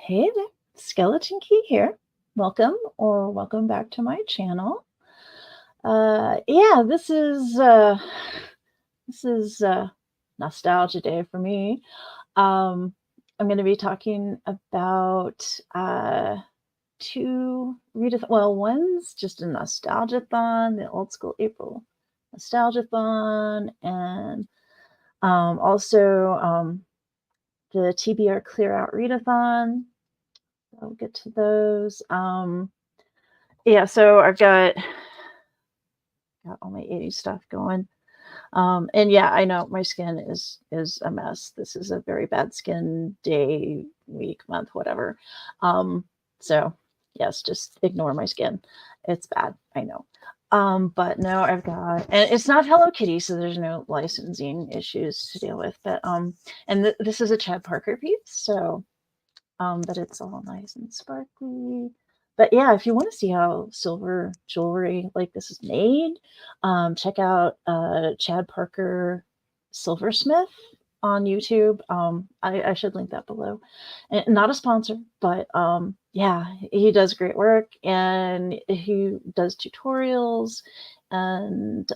Hey there, Skeleton Key here. Welcome back to my channel. Yeah, this is nostalgia day for me. I'm going to be talking about two readathons. Well, one's just a nostalgia-thon, the old school April nostalgia-thon, and also the TBR Clear Out Readathon. I'll get to those. Yeah, so I've got all my 80s stuff going. And yeah, I know my skin is a mess. This is a very bad skin day, week, month, whatever. So yes, just ignore my skin. It's bad, I know. But no, I've got, and it's not Hello Kitty, so there's no licensing issues to deal with. But and this is a Chad Parker piece, so but it's all nice and sparkly. But yeah, if you want to see how silver jewelry like this is made, check out Chad Parker Silversmith on YouTube. I should link that below. And not a sponsor, but yeah, he does great work and he does tutorials and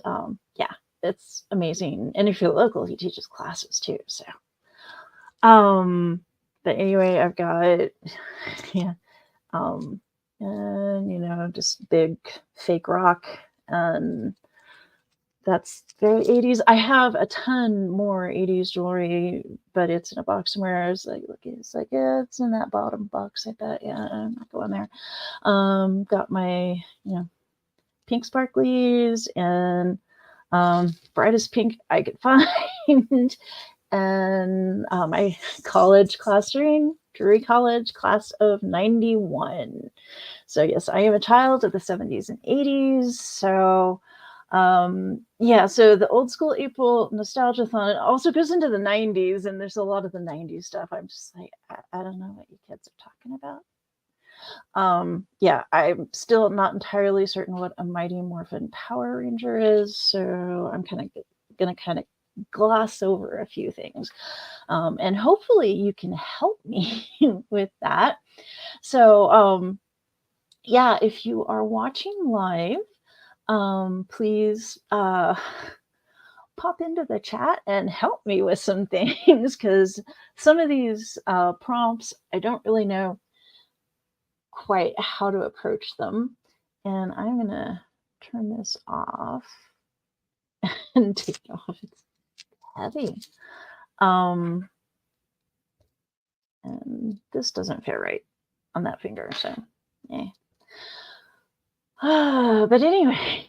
yeah, it's amazing. And if you're local, he teaches classes too. So but anyway, I've got yeah, and you know, just big fake rock, and that's very 80s. I have a ton more 80s jewelry, but it's in a box somewhere. It's like it's in that bottom box, I bet. Yeah, I'm not going there. Got my pink sparklies and brightest pink I could find. And my college class ring, Drury College, class of 91. So yes, I am a child of the 70s and 80s. So yeah, so the old school April nostalgia-thon also goes into the 90s, and there's a lot of the 90s stuff. I'm just like, I don't know what you kids are talking about. Yeah, I'm still not entirely certain what a Mighty Morphin Power Ranger is, so I'm gonna gloss over a few things, and hopefully you can help me with that. So yeah, if you are watching live, please pop into the chat and help me with some things, because some of these prompts I don't really know quite how to approach them. And I'm gonna turn this off and take it off. It's heavy. And this doesn't fit right on that finger, so yeah. But anyway,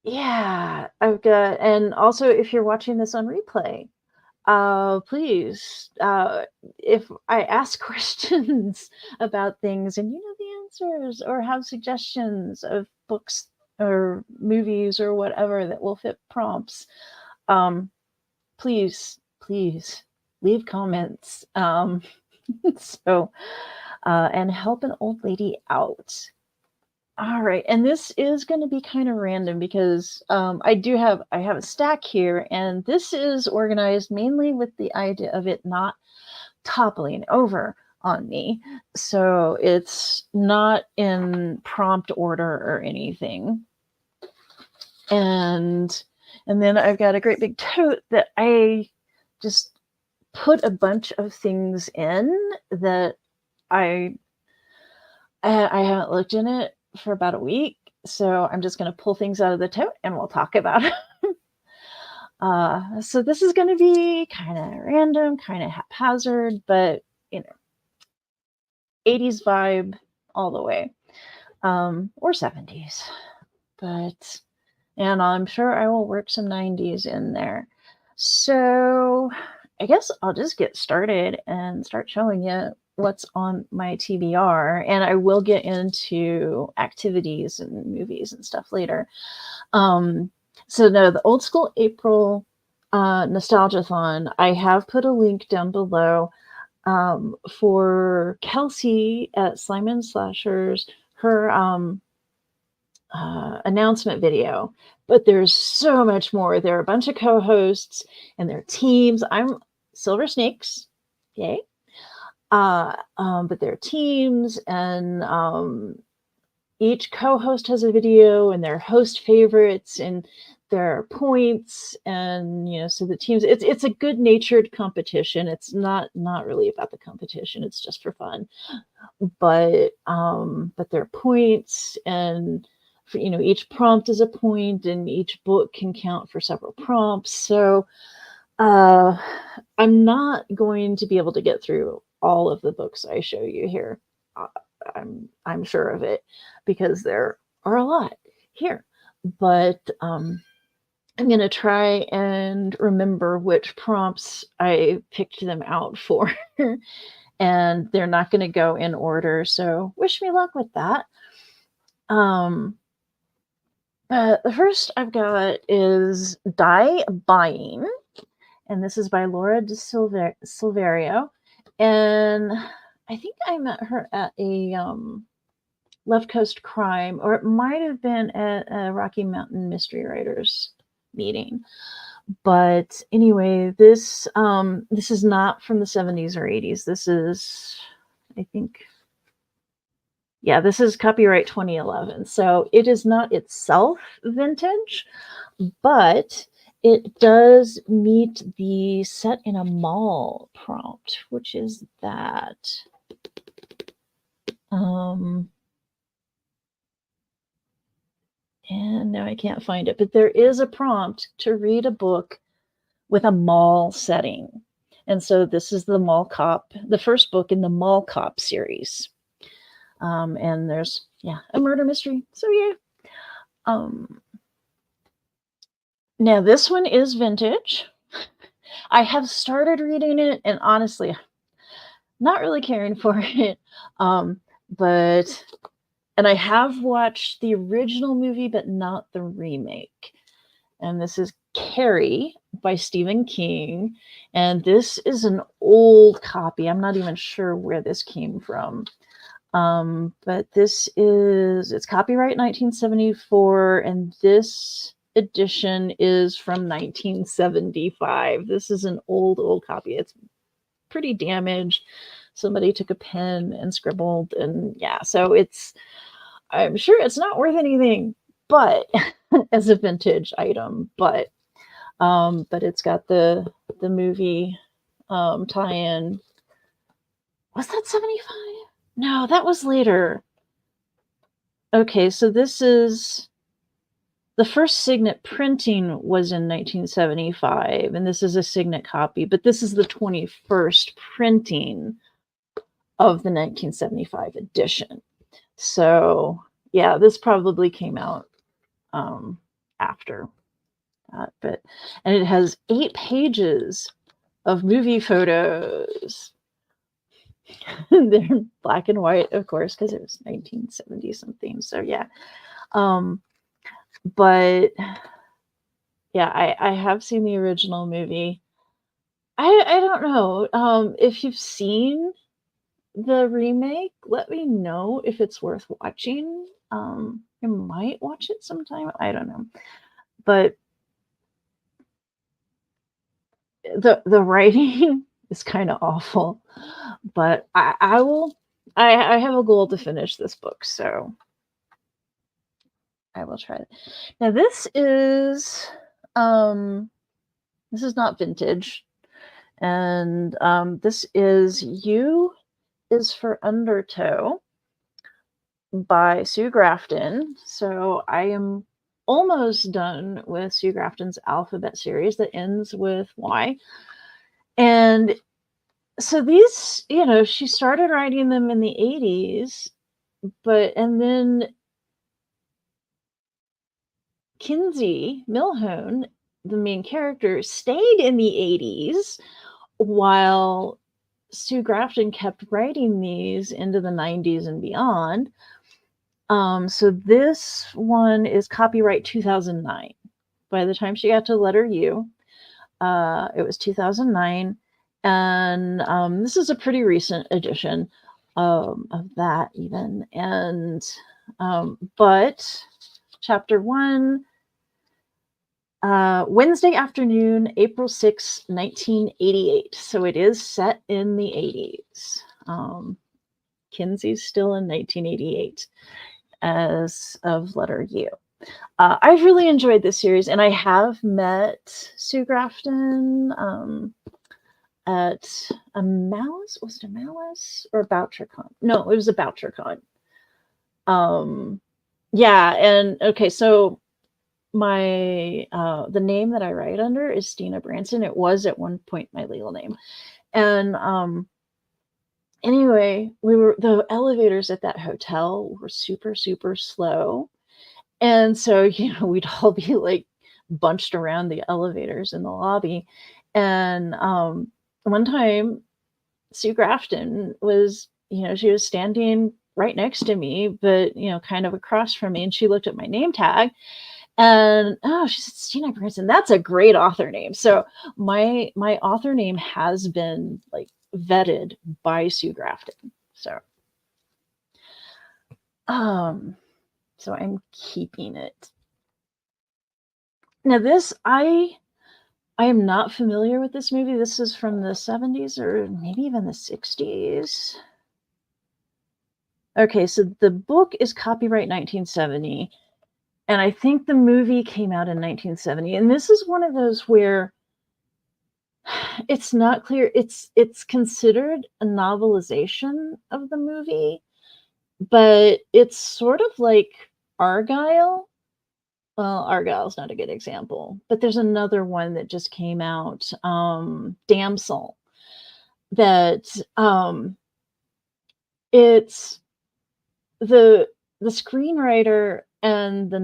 yeah, I've got, and also if you're watching this on replay, please, if I ask questions about things and you know the answers or have suggestions of books or movies or whatever that will fit prompts, please leave comments. So and help an old lady out. All right, and this is going to be kind of random because I have a stack here, and this is organized mainly with the idea of it not toppling over on me. So it's not in prompt order or anything. And then I've got a great big tote that I just put a bunch of things in that I haven't looked in it for about a week, so I'm just going to pull things out of the tote and we'll talk about it. So this is going to be kind of random, kind of haphazard, but you know, 80s vibe all the way, or 70s, but, and I'm sure I will work some 90s in there. So I guess I'll just get started and start showing you what's on my TBR, and I will get into activities and movies and stuff later. So no, the old school April nostalgia-thon, I have put a link down below for Kelsey at Slime & Slashers, her announcement video, but there's so much more. There are a bunch of co-hosts and their teams. I'm silver snakes, yay. But they're teams, and each co-host has a video and their host favorites and their points, and so the teams, it's a good-natured competition. It's not really about the competition, it's just for fun. But their points, and each prompt is a point, and each book can count for several prompts. So I'm not going to be able to get through all of the books I show you here. I'm sure of it, because there are a lot here. But I'm going to try and remember which prompts I picked them out for. And they're not going to go in order, so wish me luck with that. The first I've got is Die Buying, and this is by Laura de Silverio. And I think I met her at a Left Coast Crime, or it might have been at a Rocky Mountain Mystery Writers meeting. But anyway, this is not from the 70s or 80s. This is, I think, yeah, this is copyright 2011. So it is not itself vintage, but it does meet the set in a mall prompt, which is that. And now I can't find it, but there is a prompt to read a book with a mall setting. And so this is the Mall Cop, the first book in the Mall Cop series. And there's, a murder mystery. So now this one is vintage. I have started reading it, and honestly, not really caring for it. And I have watched the original movie, but not the remake. And this is Carrie by Stephen King. And this is an old copy. I'm not even sure where this came from. But it's copyright 1974, and this edition is from 1975. This is an old copy. It's pretty damaged. Somebody took a pen and scribbled, and so I'm sure it's not worth anything, but as a vintage item, but it's got the movie tie-in. Was that 75? No, that was later. Okay, so this is the first Signet printing was in 1975, and this is a Signet copy, but this is the 21st printing of the 1975 edition. So this probably came out after that, and it has 8 pages of movie photos. They're black and white, of course, because it was 1970 something. So but I have seen the original movie. I don't know if you've seen the remake. Let me know if it's worth watching. I might watch it sometime. I don't know, but the writing is kind of awful. But I will. I have a goal to finish this book, so I will try it. Now this is not vintage, and this is You is for Undertow by Sue Grafton. So I am almost done with Sue Grafton's alphabet series that ends with Y. And so these, she started writing them in the 80s, and then Kinsey Milhone, the main character, stayed in the 80s while Sue Grafton kept writing these into the 90s and beyond. So this one is copyright 2009. By the time she got to letter U, it was 2009. And this is a pretty recent edition of that even. And but chapter 1 Wednesday afternoon, April 6, 1988. So it is set in the 80s. Kinsey's still in 1988 as of letter U. I've really enjoyed this series, and I have met Sue Grafton at a Malice. Was it a Malice or a BoucherCon? No, it was a BoucherCon. Yeah, and okay, so my the name that I write under is Stina Branson. It was at one point my legal name. And anyway, the elevators at that hotel were super, super slow. And so, we'd all be like bunched around the elevators in the lobby. And one time, Sue Grafton was, she was standing right next to me, but, kind of across from me. And she looked at my name tag and, she said, Stina Branson, that's a great author name. So my author name has been like vetted by Sue Grafton. So I'm keeping it. Now this, I am not familiar with this movie. This is from the 70s or maybe even the 60s. Okay, so the book is copyright 1970, and I think the movie came out in 1970. And this is one of those where it's not clear. It's considered a novelization of the movie, but it's sort of like Argylle. Well, Argylle's not a good example, but there's another one that just came out, Damsel, that it's the screenwriter and the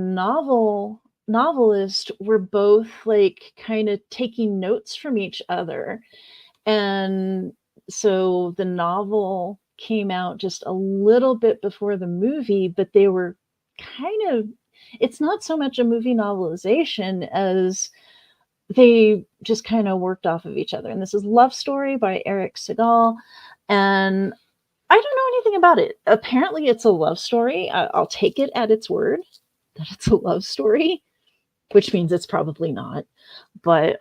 novelist were both like kind of taking notes from each other. And so the novel came out just a little bit before the movie, but they were kind of, it's not so much a movie novelization as they just kind of worked off of each other. And this is Love Story by Eric Segal. And I don't know anything about it. Apparently it's a love story. I'll take it at its word that it's a love story, which means it's probably not. But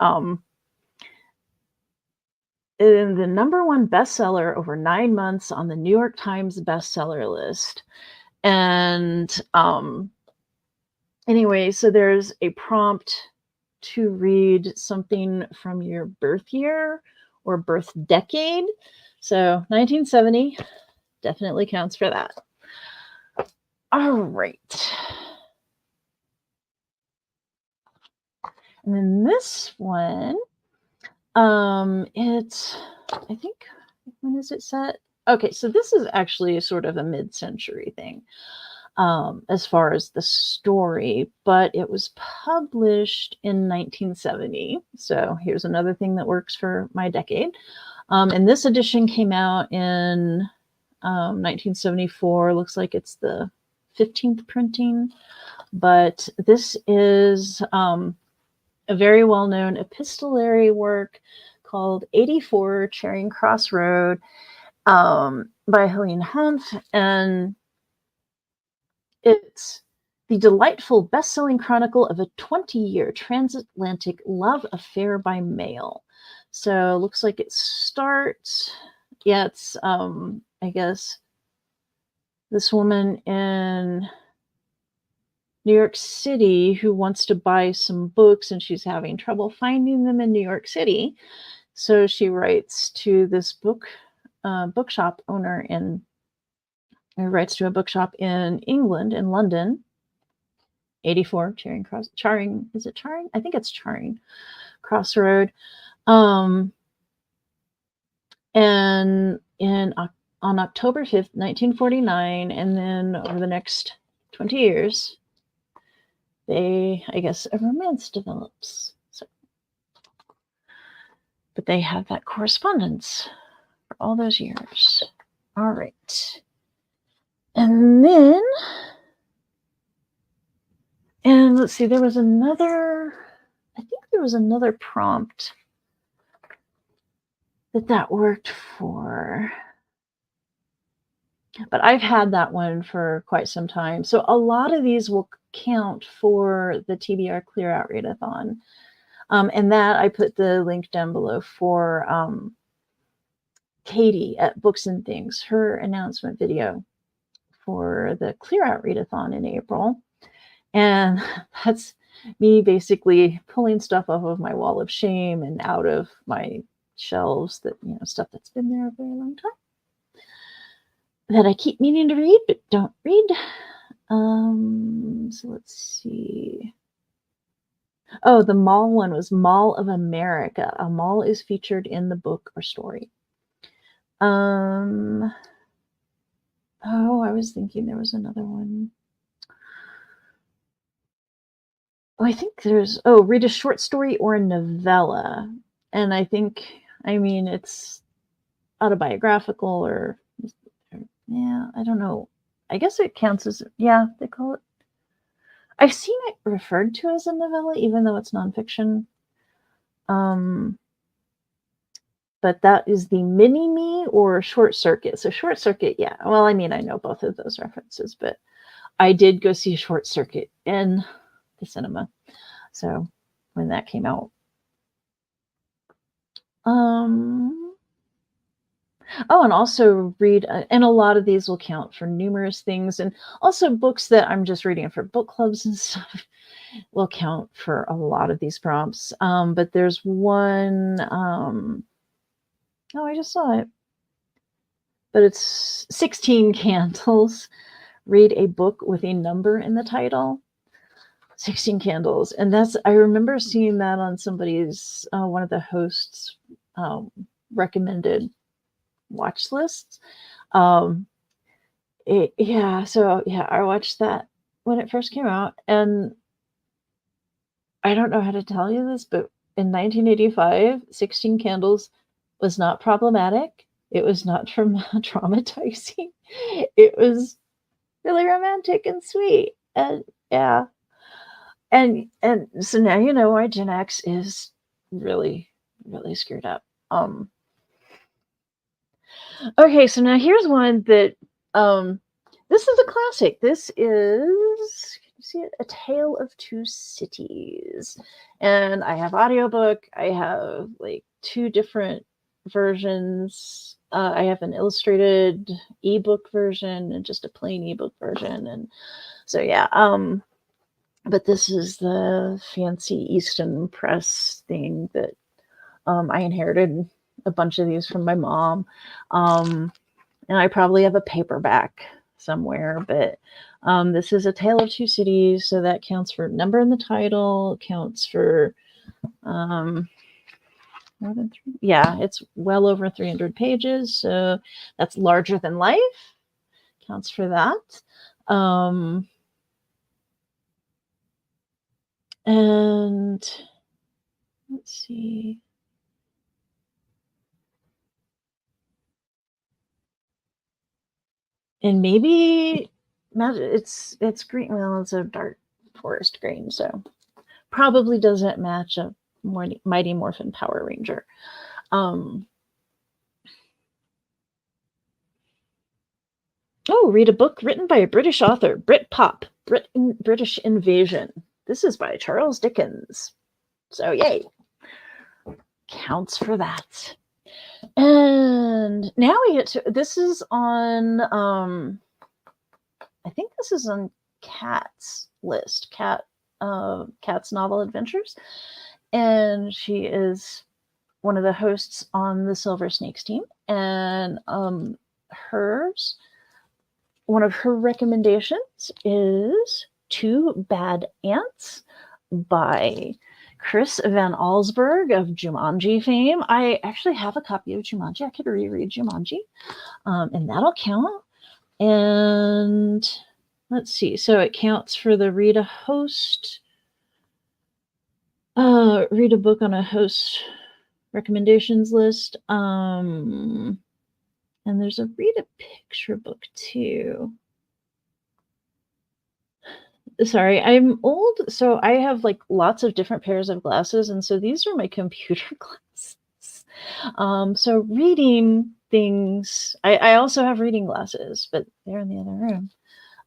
in the #1 bestseller over 9 months on the New York Times bestseller list. And anyway, so there's a prompt to read something from your birth year or birth decade. So 1970 definitely counts for that. All right. And then this one, it's, I think, when is it set? Okay, so this is actually sort of a mid-century thing as far as the story, but it was published in 1970. So here's another thing that works for my decade. And this edition came out in 1974. Looks like it's the 15th printing, but this is a very well-known epistolary work called 84 Charing Cross Road by Helene Humph, and it's the delightful best-selling chronicle of a 20-year transatlantic love affair by mail. So looks like it starts, yeah, it's I guess this woman in New York City who wants to buy some books, and she's having trouble finding them in New York City. So she writes to this bookshop owner writes to a bookshop in England, in London. 84 Charing Cross, Charing, is it Charing? I think it's Charing Cross Road. And on October 5th, 1949, and then over the next 20 years, I guess a romance develops. So, but they have that correspondence for all those years. All right. And then, and let's see, there was another prompt that worked for, but I've had that one for quite some time. So a lot of these will count for the TBR Clear Out Readathon. And that I put the link down below for Katie at Books and Things, her announcement video for the Clear Out Readathon in April. And that's me basically pulling stuff off of my wall of shame and out of my shelves, that, you know, stuff that's been there a very long time that I keep meaning to read but don't read. So let's see. Oh, the mall one was Mall of America. A mall is featured in the book or story. Oh, I was thinking there was another one. Oh, I think there's, read a short story or a novella. And I think, I mean, it's autobiographical or yeah, I don't know. I guess it counts as, yeah, they call it. I've seen it referred to as a novella, even though it's nonfiction. But that is the mini-me or Short Circuit. So Short Circuit, yeah. Well, I mean, I know both of those references, but I did go see Short Circuit in the cinema. So when that came out. Oh, and also read, and a lot of these will count for numerous things, and also books that I'm just reading for book clubs and stuff will count for a lot of these prompts. But there's one, oh, I just saw it, but it's 16 Candles. Read a book with a number in the title. 16 Candles. And that's, I remember seeing that on somebody's, one of the hosts' recommended watch lists. I watched that when it first came out, and I don't know how to tell you this, but in 1985, 16 Candles was not problematic. It was not traumatizing. It was really romantic and sweet. And yeah. And so now you know why Gen X is really, really screwed up. Okay, so now here's one that this is a classic. This is, can you see it? A Tale of Two Cities. And I have audiobook. I have like 2 different versions. I have an illustrated ebook version and just a plain ebook version. And so yeah, but this is the fancy Easton Press thing that I inherited a bunch of these from my mom. And I probably have a paperback somewhere, but this is A Tale of Two Cities. So that counts for number in the title, counts for more than 3. Yeah, it's well over 300 pages. So that's larger than life. Counts for that. And let's see. And maybe it's green. Well, it's a dark forest green, so probably doesn't match a Mighty Morphin Power Ranger. Read a book written by a British author, Britpop, British Invasion. This is by Charles Dickens. So yay. Counts for that. And now we get to, this is on, I think this is on Kat's list, Kat's Novel Adventures. And she is one of the hosts on the Silver Snakes team. And one of her recommendations is Two Bad Ants by Chris Van Allsburg of Jumanji fame. I actually have a copy of Jumanji. I could reread Jumanji, and that'll count. And let's see. So it counts for the read a book on a host recommendations list. And there's a read a picture book too. Sorry, I'm old, so I have like lots of different pairs of glasses, and so these are my computer glasses. So reading things, I also have reading glasses, but they're in the other room.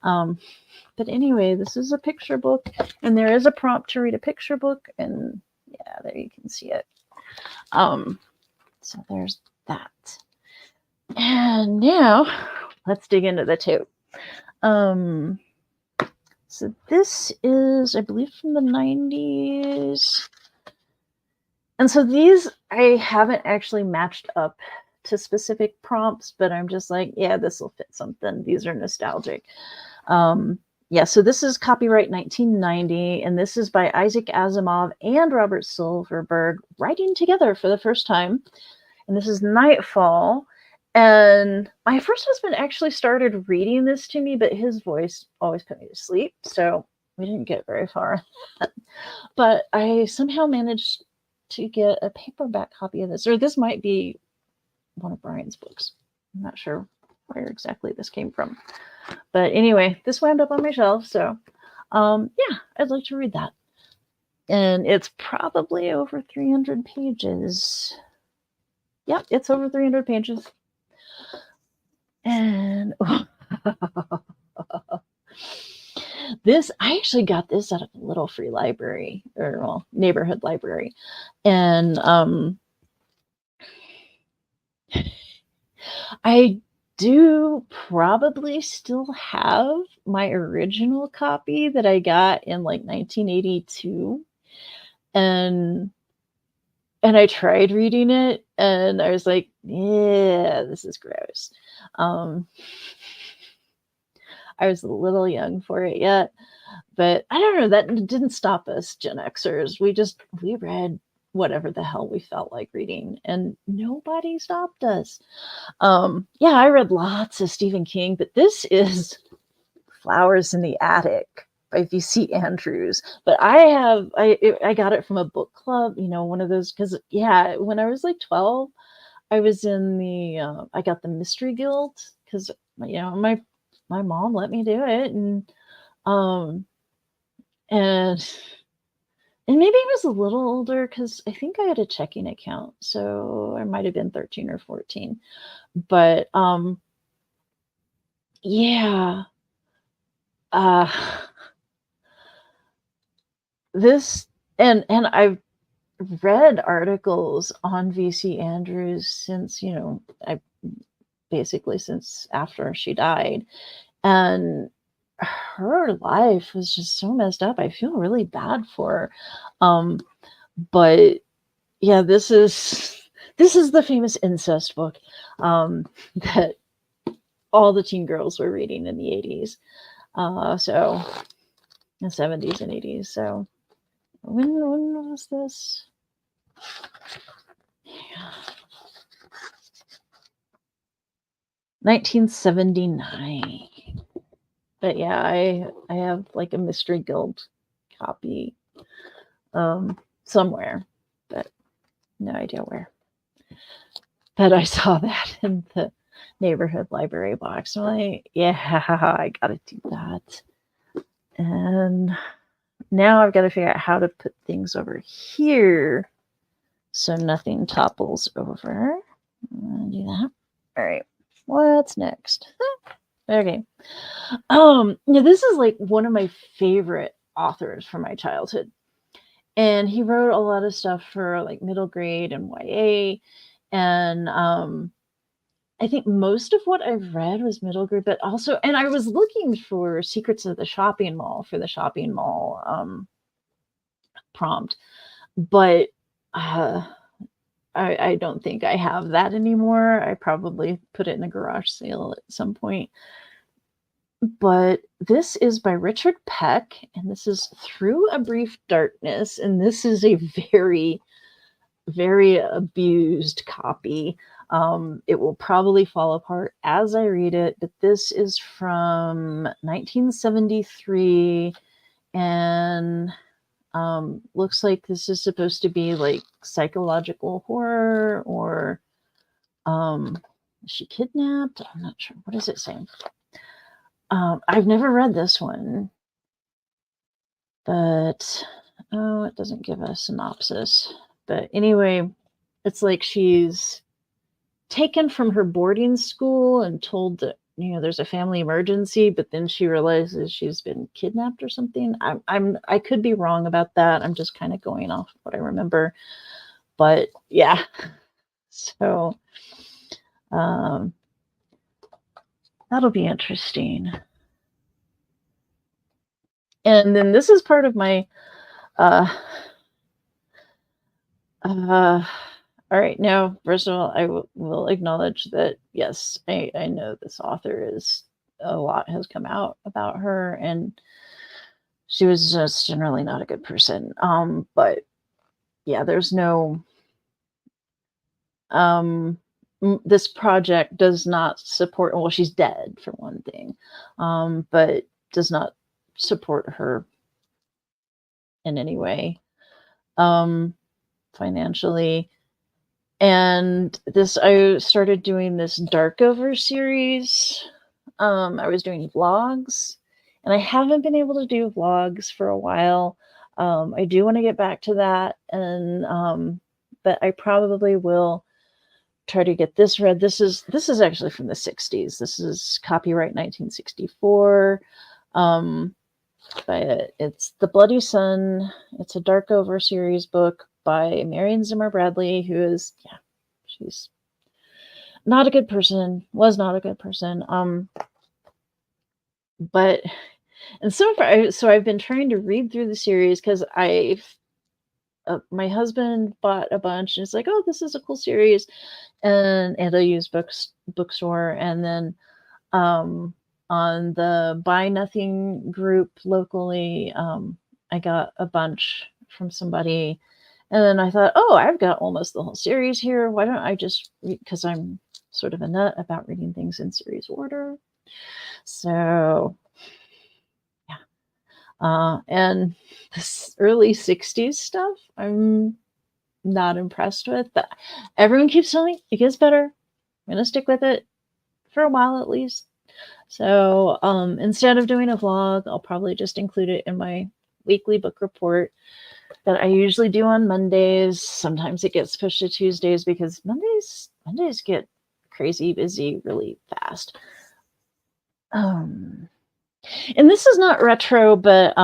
But anyway, this is a picture book, and there is a prompt to read a picture book, and yeah, there you can see it. So there's that. And now let's dig into the tote. So this is, I believe, from the 90s. And so these I haven't actually matched up to specific prompts, but I'm just like, yeah, this will fit something. These are nostalgic. Yeah, so this is copyright 1990, and this is by Isaac Asimov and Robert Silverberg writing together for the first time. And this is Nightfall. And my first husband actually started reading this to me, but his voice always put me to sleep, so we didn't get very far. But I somehow managed to get a paperback copy of this, or this might be one of Brian's books. I'm not sure where exactly this came from. But anyway, this wound up on my shelf, so yeah, I'd like to read that. And it's probably over 300 pages. Yep, it's over 300 pages. And this, I actually got this at a little free library, or well, neighborhood library. And I do probably still have my original copy that I got in like 1982. And I tried reading it, and I was like, yeah, this is gross. I was a little young for it yet, but I don't know, that didn't stop us Gen Xers. We read whatever the hell we felt like reading, and nobody stopped us. Yeah, I read lots of Stephen King, but this is Flowers in the Attic by V.C. Andrews. But I got it from a book club, one of those, because yeah, when I was like 12, I was in the I got the Mystery Guild, because my mom let me do it, and maybe I was a little older, because I think I had a checking account, so I might have been 13 or 14. But yeah, this, and I've read articles on VC Andrews since, since after she died, and her life was just so messed up. I feel really bad for her. But yeah, this is the famous incest book that all the teen girls were reading in the 80s. So the 70s and 80s. So when was this? Yeah. 1979. But yeah, I have like a Mystery Guild copy somewhere, but no idea where. But I saw that in the neighborhood library box. I'm like, yeah, I gotta do that. And now I've got to figure out how to put things over here so nothing topples over. I'm gonna do that. All right, what's next? Okay. This is like one of my favorite authors from my childhood. And he wrote a lot of stuff for like middle grade and YA. And I think most of what I've read was middle grade, but also, and I was looking for Secrets of the Shopping Mall for the shopping mall prompt, but I don't think I have that anymore. I probably put it in a garage sale at some point. But this is by Richard Peck, and this is Through a Brief Darkness, and this is a very, very abused copy. It will probably fall apart as I read it, but this is from 1973, and looks like this is supposed to be like psychological horror, or is she kidnapped? I'm not sure. What is it saying? I've never read this one, but it doesn't give a synopsis. But anyway, it's like she's taken from her boarding school and told to there's a family emergency, but then she realizes she's been kidnapped or something. I could be wrong about that. I'm just kind of going off what I remember. But yeah. So that'll be interesting. And then this is part of my all right, now, first of all, I will acknowledge that, yes, I know this author a lot has come out about her, and she was just generally not a good person. But yeah, there's no, this project does not support, well, she's dead for one thing, but does not support her in any way, financially. And I started doing this Darkover series. I was doing vlogs, and I haven't been able to do vlogs for a while. I do want to get back to that, and but I probably will try to get this read. This is actually from the 60s. This is copyright 1964. But it's The Bloody Sun. It's a Darkover series book by Marion Zimmer Bradley, who is, yeah, she's not a good person, was not a good person. But, and so far, so I've been trying to read through the series because my husband bought a bunch and it's like, oh, this is a cool series. And at a used bookstore. And then on the Buy Nothing group locally, I got a bunch from somebody. And then I thought, oh, I've got almost the whole series here. Why don't I just read? Because I'm sort of a nut about reading things in series order. So, yeah. And this early 60s stuff, I'm not impressed with. But everyone keeps telling me it gets better. I'm going to stick with it for a while at least. So instead of doing a vlog, I'll probably just include it in my weekly book report that I usually do on Mondays. Sometimes it gets pushed to Tuesdays because Mondays get crazy busy really fast. And this is not retro, but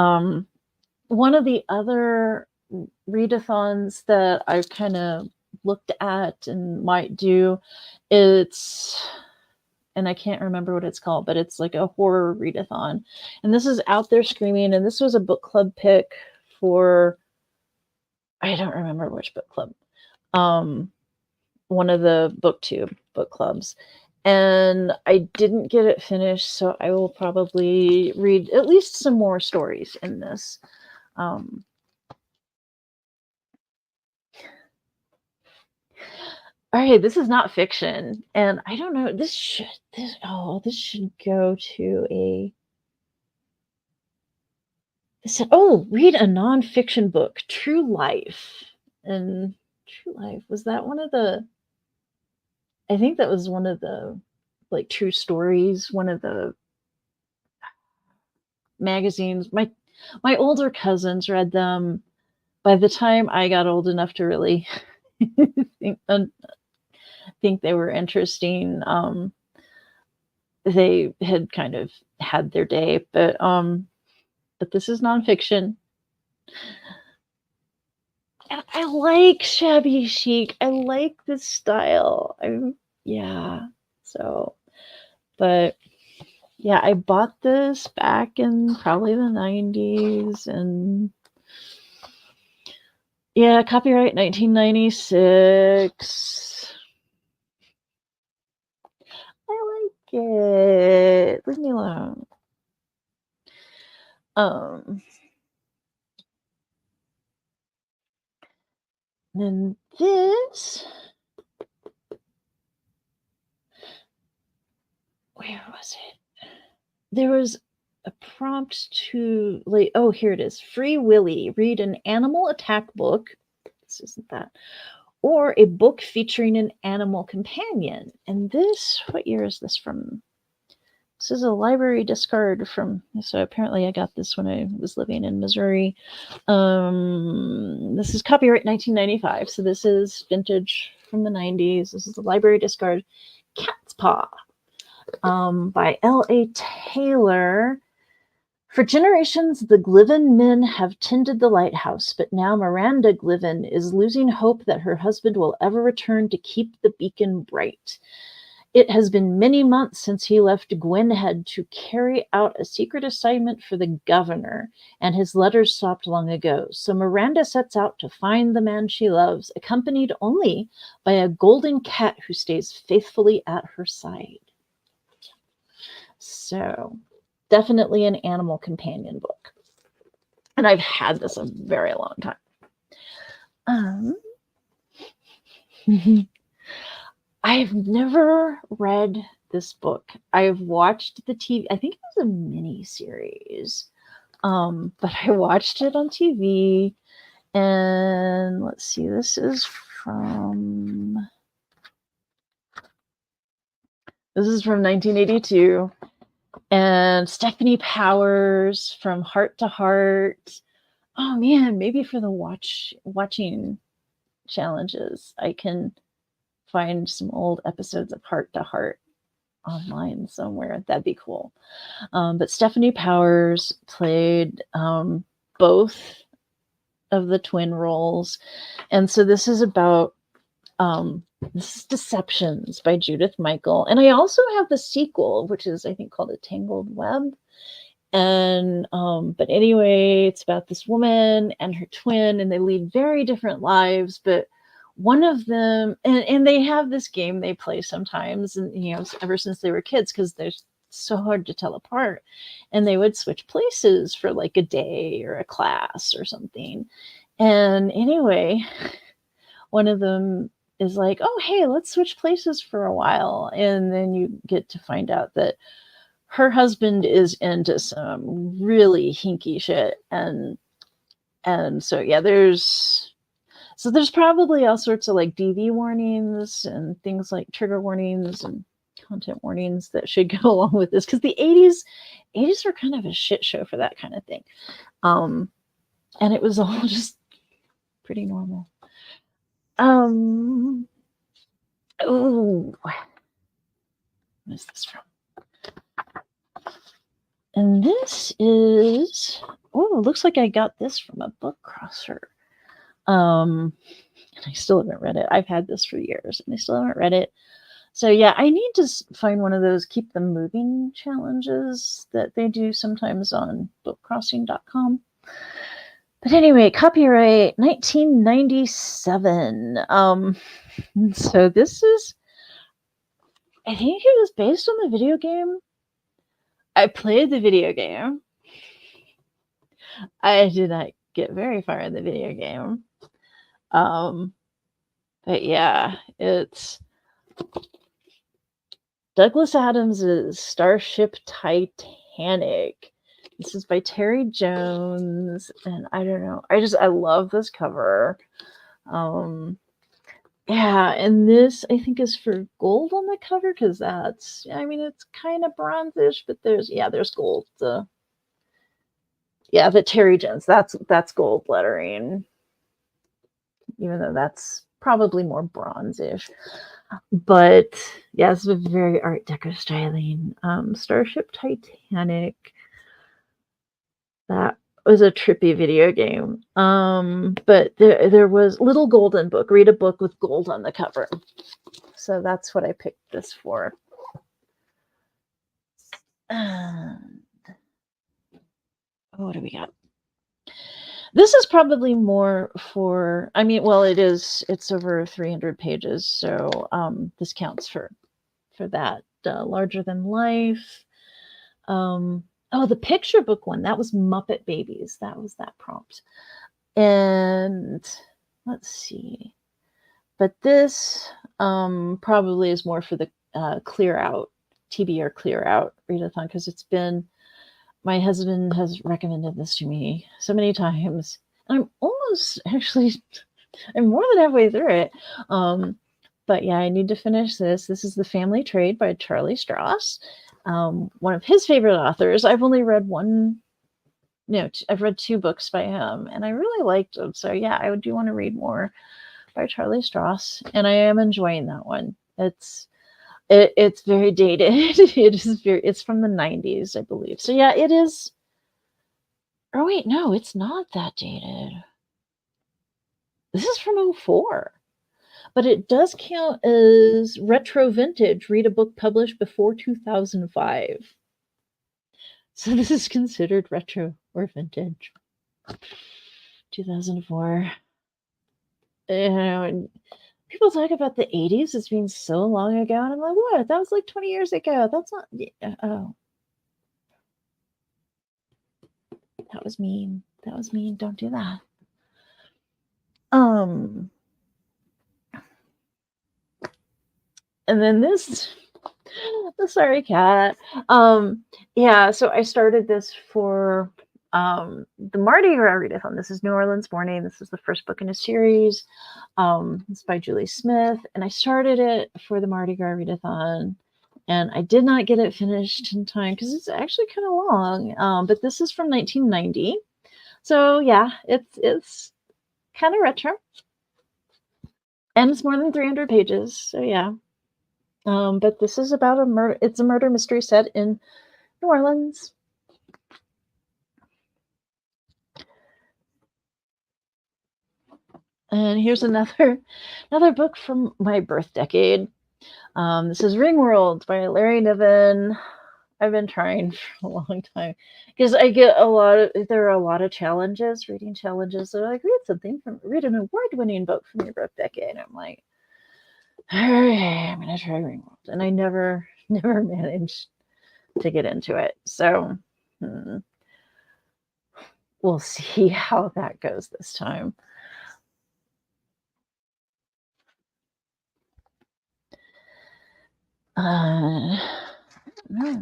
one of the other readathons that I've kind of looked at and might do, and I can't remember what it's called, but it's like a horror readathon. And this is Out There Screaming, and this was a book club pick for, I don't remember which book club, one of the BookTube book clubs. And I didn't get it finished, so I will probably read at least some more stories in this. All right, this is not fiction, and I don't know. This should go to a. Read a nonfiction book, True Life. And True Life, was that one of the? I think that was one of the, like, True Stories, one of the magazines. My older cousins read them. By the time I got old enough to really think they were interesting, they had kind of had their day, but this is nonfiction. And I like shabby chic. I like this style. But yeah, I bought this back in probably the 90s, and yeah, copyright 1996. I like it. Leave me alone. Then this, where was it? There was a prompt to, like, oh, here it is. Free Willy, read an animal attack book. This isn't that. Or a book featuring an animal companion. And this, what year is this from? This is a library discard from, so apparently I got this when I was living in Missouri. This is copyright 1995, so this is vintage from the 90s. This is a library discard, Cat's Paw. by L.A. Taylor. For generations, the Gliven men have tended the lighthouse, but now Miranda Gliven is losing hope that her husband will ever return to keep the beacon bright. It has been many months since he left Gwenhead to carry out a secret assignment for the governor, and his letters stopped long ago. So Miranda sets out to find the man she loves, accompanied only by a golden cat who stays faithfully at her side. So, definitely an animal companion book. And I've had this a very long time. I've never read this book. I've watched the TV. I think it was a mini series, but I watched it on TV. And let's see, this is from 1982. And Stephanie Powers from Heart to Heart. Oh man, maybe for the watching challenges, I can find some old episodes of Heart to Heart online somewhere. That'd be cool. But Stephanie Powers played both of the twin roles. And so this is about this is Deceptions by Judith Michael. And I also have the sequel, which is I think called A Tangled Web. And but anyway, it's about this woman and her twin, and they lead very different lives, but one of them, and they have this game they play sometimes, and ever since they were kids, because they're so hard to tell apart, and they would switch places for like a day or a class or something. And anyway, one of them is like, oh hey, let's switch places for a while, and then you get to find out that her husband is into some really hinky shit, and so yeah, there's probably all sorts of like DV warnings and things like trigger warnings and content warnings that should go along with this, because the 80s were kind of a shit show for that kind of thing. And it was all just pretty normal. Oh, what is this from? And this is, it looks like I got this from a book crosser. And I still haven't read it. I've had this for years and I still haven't read it. So yeah, I need to find one of those keep them moving challenges that they do sometimes on bookcrossing.com. But anyway, copyright 1997. So this is, I think it was based on the video game. I played the video game. I did not get very far in the video game. But yeah, it's Douglas Adams' Starship Titanic. This is by Terry Jones, and I don't know. I love this cover. Yeah, and this I think is for gold on the cover, because that's, I mean, it's kind of bronzish, but there's gold. Yeah, the Terry Jones, that's gold lettering, even though that's probably more bronzish. But yeah, it's a very Art Deco styling. Starship Titanic. That was a trippy video game. But there was Little Golden Book. Read a book with gold on the cover. So that's what I picked this for. And what do we got? This is probably more for, I mean, well, it's over 300 pages. So this counts for that. Larger Than Life. Oh, the picture book one, that was Muppet Babies. That was that prompt. And let's see. But this probably is more for the Clear Out, TBR Clear Out readathon, because it's been, my husband has recommended this to me so many times. I'm almost, actually, I'm more than halfway through it. But yeah, I need to finish this. This is The Family Trade by Charlie Strauss. One of his favorite authors. I've only read I've read 2 books by him, and I really liked them. So yeah, I do want to read more by Charlie Strauss, and I am enjoying that one. It's very dated. It's from the 90s, I believe. So yeah, it is. Oh wait, no, it's not that dated. This is from 04. But it does count as retro vintage. Read a book published before 2005. So this is considered retro or vintage. 2004. You know, and people talk about the 80s as being so long ago, and I'm like, what? That was like 20 years ago. That's not. Oh, that was mean. That was mean. Don't do that. And then this, the sorry cat. Yeah, so I started this for the Mardi Gras Readathon. This is New Orleans Morning. This is the first book in a series. It's by Julie Smith, and I started it for the Mardi Gras Readathon, and I did not get it finished in time because it's actually kind of long. But this is from 1990, so yeah, it's kind of retro, and it's more than 300 pages. So yeah. But this is about a murder. It's a murder mystery set in New Orleans. And here's another book from my birth decade. This is Ringworld by Larry Niven. I've been trying for a long time because I get there are a lot of challenges, reading challenges. They're like, read an award-winning book from your birth decade. I'm like, all right, I'm gonna try Ringworld, and I never managed to get into it. So we'll see how that goes this time.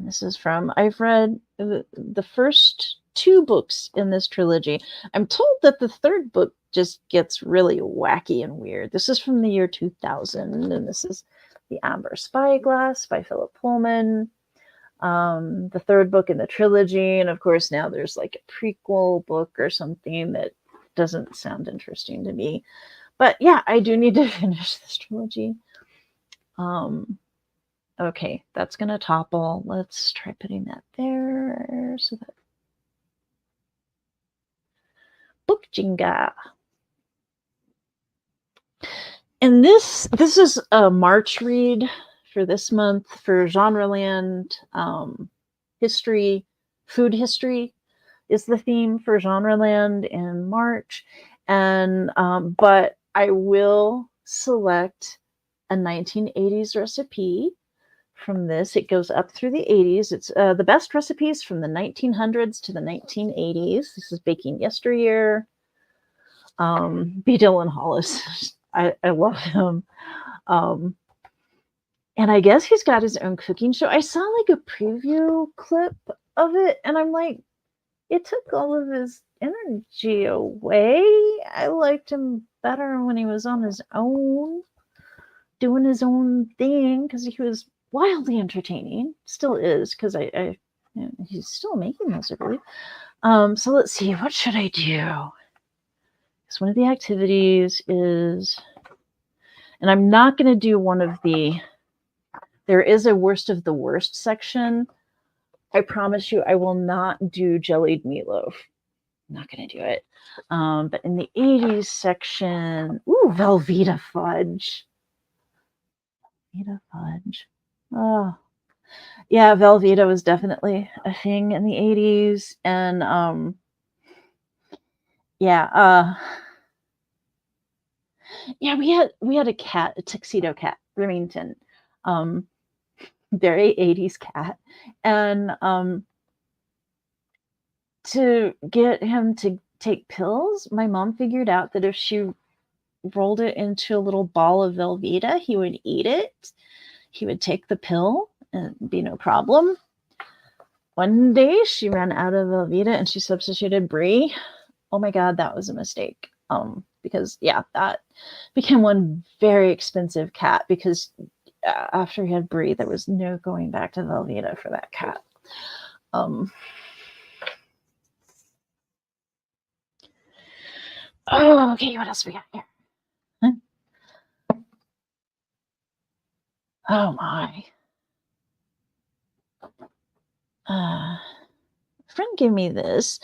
This is from, I've read the first 2 books in this trilogy. I'm told that the 3rd book just gets really wacky and weird. This is from the year 2000, and this is The Amber Spyglass by Philip Pullman. The 3rd book in the trilogy, and of course now there's like a prequel book or something that doesn't sound interesting to me. But yeah, I do need to finish this trilogy. Okay, that's going to topple. Let's try putting that there. So that Book Jenga. And this is a March read for this month for Genreland. History, food history is the theme for Genreland in March. And but I will select a 1980s recipe from this. It goes up through the 80s. It's the best recipes from the 1900s to the 1980s. This is Baking Yesteryear. B. Dylan Hollis. I love him. And I guess he's got his own cooking show. I saw like a preview clip of it, and I'm like, it took all of his energy away. I liked him better when he was on his own, doing his own thing, because he was wildly entertaining. Still is, because he's still making those, I believe. So let's see, what should I do? Because one of the activities is, and I'm not going to do one of the, there is a worst of the worst section. I promise you I will not do jellied meatloaf. I'm not going to do it. But in the 80s section, ooh, Velveeta fudge. Velveeta fudge. Oh, yeah, Velveeta was definitely a thing in the 80s. And yeah, we had a cat, a tuxedo cat, Remington. Very 80s cat. And to get him to take pills, my mom figured out that if she rolled it into a little ball of Velveeta, he would eat it. He would take the pill and be no problem. One day she ran out of Velveeta and she substituted Brie. Oh my God, that was a mistake. Because yeah, that became one very expensive cat, because after he had Brie, there was no going back to Velveeta for that cat. Oh, okay, what else we got here? Huh? Oh my. a friend gave me this.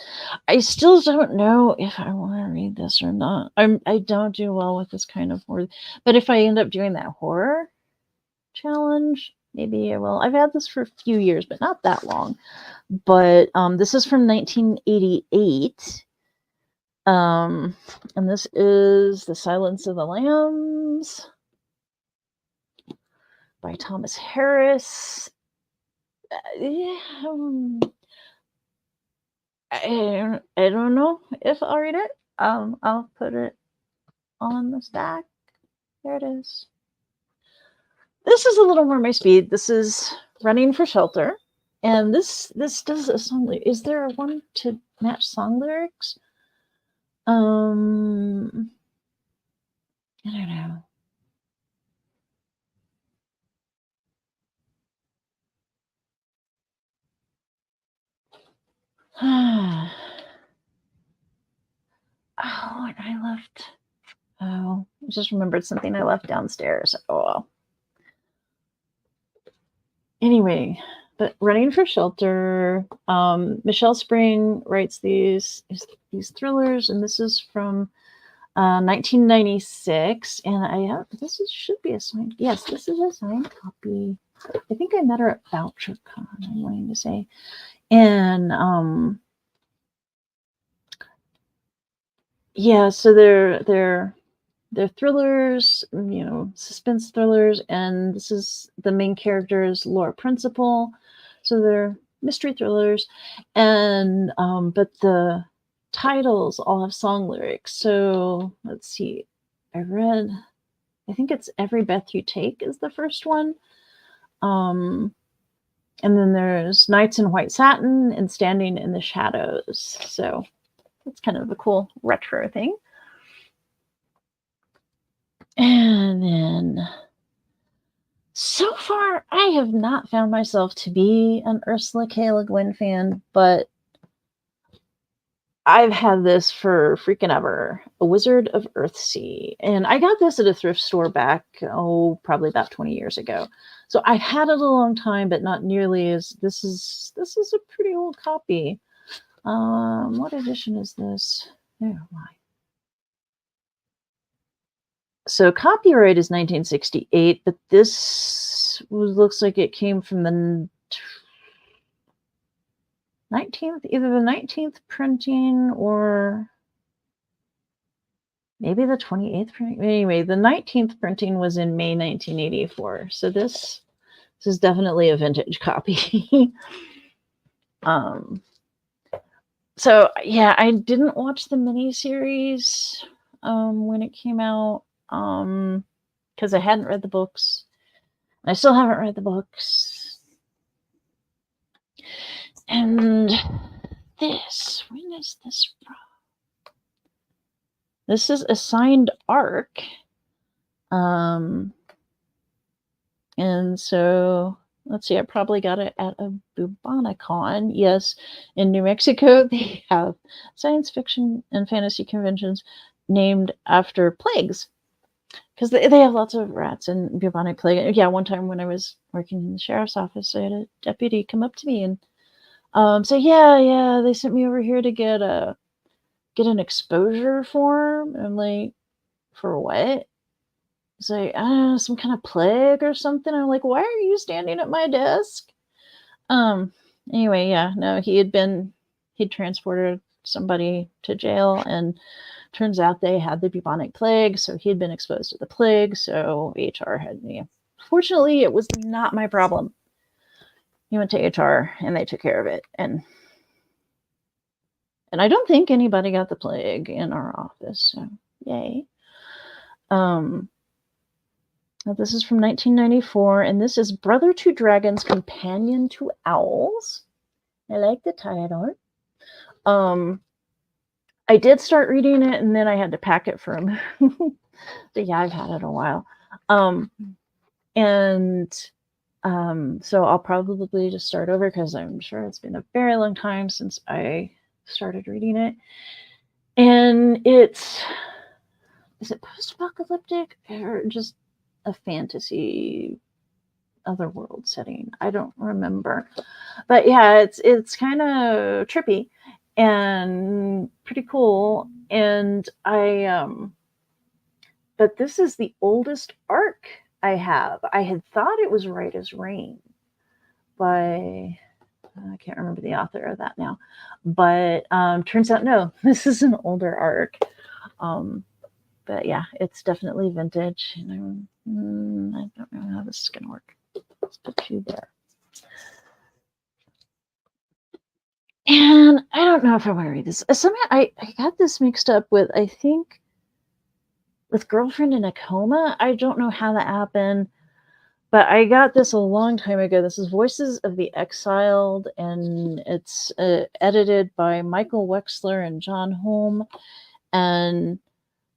I still don't know if I want to read this or not. I don't do well with this kind of horror, but if I end up doing that horror challenge, maybe I will. I've had this for a few years, but not that long. But this is from 1988. And this is The Silence of the Lambs by Thomas Harris. I don't know if I'll read it. I'll put it on the stack. There it is. This is a little more my speed. This is Running for Shelter. And this does a song. Is there one to match song lyrics? I don't know. Oh, and I left. Oh, I just remembered something I left downstairs. Oh, well. Anyway, but Running for Shelter. Michelle Spring writes these thrillers, and this is from 1996. And should be a signed. Yes, this is a signed copy. I think I met her at VoucherCon. I'm wanting to say, and yeah. So they're thrillers, suspense thrillers, and this is the main character is Laura Principal, so they're mystery thrillers, and but the titles all have song lyrics. So let's see, I think it's Every Breath You Take is the first one, and then there's Nights in White Satin and Standing in the Shadows. So that's kind of a cool retro thing. And then, so far, I have not found myself to be an Ursula K. Le Guin fan, but I've had this for freaking ever. A Wizard of Earthsea. And I got this at a thrift store back, probably about 20 years ago. So I've had it a long time, but not nearly as, this is a pretty old copy. What edition is this? Oh my. So copyright is 1968, but this looks like it came from the 19th, either the 19th printing or maybe the 28th printing. Anyway, the 19th printing was in May 1984. So this is definitely a vintage copy. So yeah, I didn't watch the miniseries when it came out. Because I hadn't read the books. I still haven't read the books. And this, when is this from? This is a signed ARC. And so, let's see, I probably got it at a Bubonicon. Yes, in New Mexico, they have science fiction and fantasy conventions named after plagues. Because they have lots of rats and bubonic plague. Yeah, one time when I was working in the sheriff's office, I had a deputy come up to me and say, yeah, they sent me over here to get an exposure form. And I'm like, for what? It's like, I don't know, some kind of plague or something. I'm like, why are you standing at my desk? Anyway, yeah, no, he'd transported somebody to jail, and turns out they had the bubonic plague, so he had been exposed to the plague, so HR had me. Fortunately, it was not my problem. He went to HR, and they took care of it, and I don't think anybody got the plague in our office, so yay. This is from 1994, and this is Brother to Dragons, Companion to Owls. I like the title. I did start reading it, and then I had to pack it for him. But yeah, I've had it a while. So I'll probably just start over because I'm sure it's been a very long time since I started reading it. And is it post-apocalyptic or just a fantasy other world setting? I don't remember. But yeah, it's kind of trippy and pretty cool. And but this is the oldest arc I have. I had thought it was Right as Rain by, I can't remember the author of that now, but turns out no, this is an older arc. But yeah, it's definitely vintage. And I don't know how this is gonna work. Let's put you there. And I don't know if I want to read this. Somehow I got this mixed up with, I think, with Girlfriend in a Coma. I don't know how that happened, but I got this a long time ago. This is Voices of the Exiled, and it's edited by Michael Wexler and John Holm. And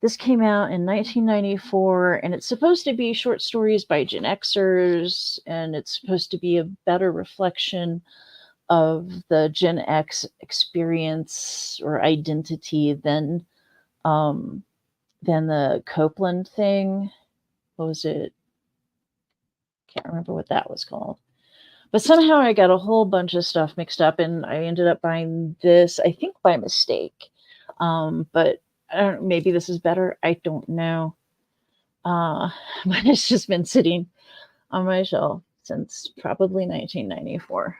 this came out in 1994, and it's supposed to be short stories by Gen Xers, and it's supposed to be a better reflection of the Gen X experience or identity than the Copeland thing. What was it? Can't remember what that was called. But somehow I got a whole bunch of stuff mixed up, and I ended up buying this, I think by mistake. But I don't, maybe this is better. I don't know. But it's just been sitting on my shelf since probably 1994.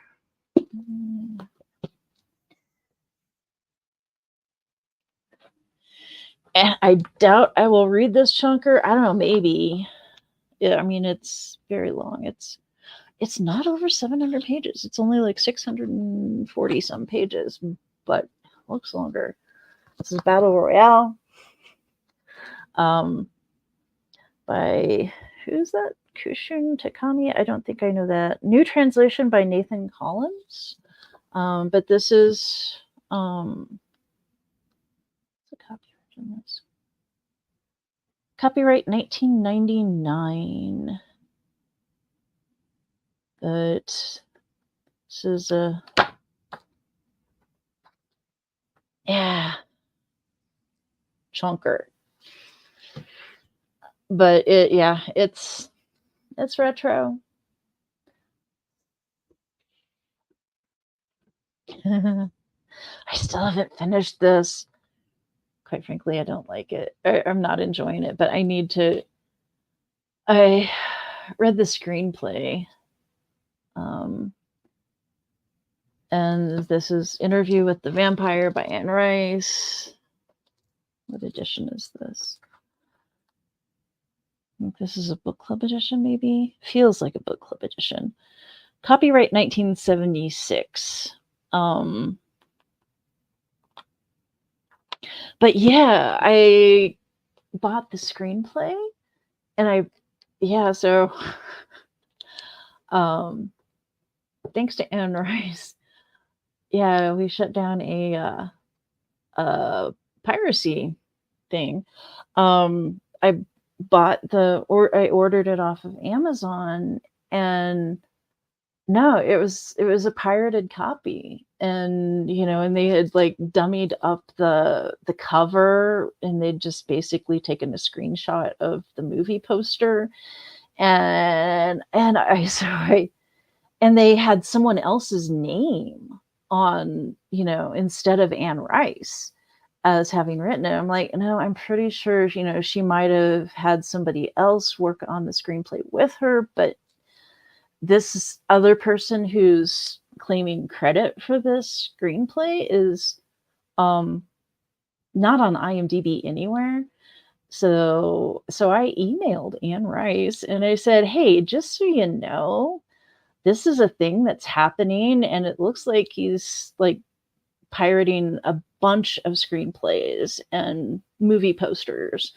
And I doubt I will read this chunker. I don't know, maybe. Yeah, I mean, it's very long. It's not over 700 pages. It's only like 640 some pages, but it looks longer. This is Battle Royale. By, who's that? Kushun Takami? I don't think I know that. New translation by Nathan Collins. But this is what's the copyright on this? Copyright 1999. But this is a, yeah, chunker. But it's retro. I still haven't finished this. Quite frankly, I don't like it. I'm not enjoying it, but I need to. I read the screenplay. And this is Interview with the Vampire by Anne Rice. What edition is this? I think this is a book club edition, maybe? Feels like a book club edition. Copyright 1976. But yeah, I bought the screenplay, and so thanks to Anne Rice, yeah, we shut down a piracy thing. I ordered it off of Amazon, and no, it was a pirated copy. And and they had like dummied up the cover, and they'd just basically taken a screenshot of the movie poster, and they had someone else's name on, instead of Anne Rice as having written it. I'm like, no, I'm pretty sure, she might have had somebody else work on the screenplay with her, but this other person who's claiming credit for this screenplay is not on IMDb anywhere. So I emailed Anne Rice and I said, hey, just so you know, this is a thing that's happening, and it looks like he's like pirating a bunch of screenplays and movie posters.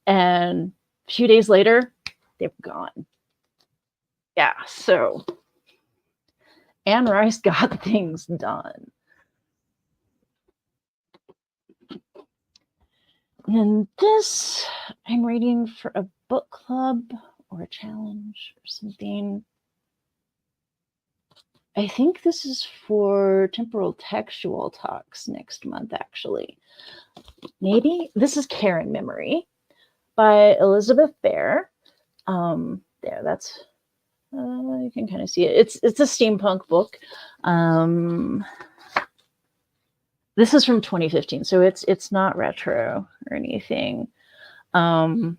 And a few days later, they're gone. Yeah, so Anne Rice got things done. And this, I'm reading for a book club or a challenge or something. I think this is for Temporal Textual Talks next month, actually. Maybe. This is Karen Memory by Elizabeth Bear. That's You can kind of see it. It's a steampunk book. This is from 2015, so it's not retro or anything. But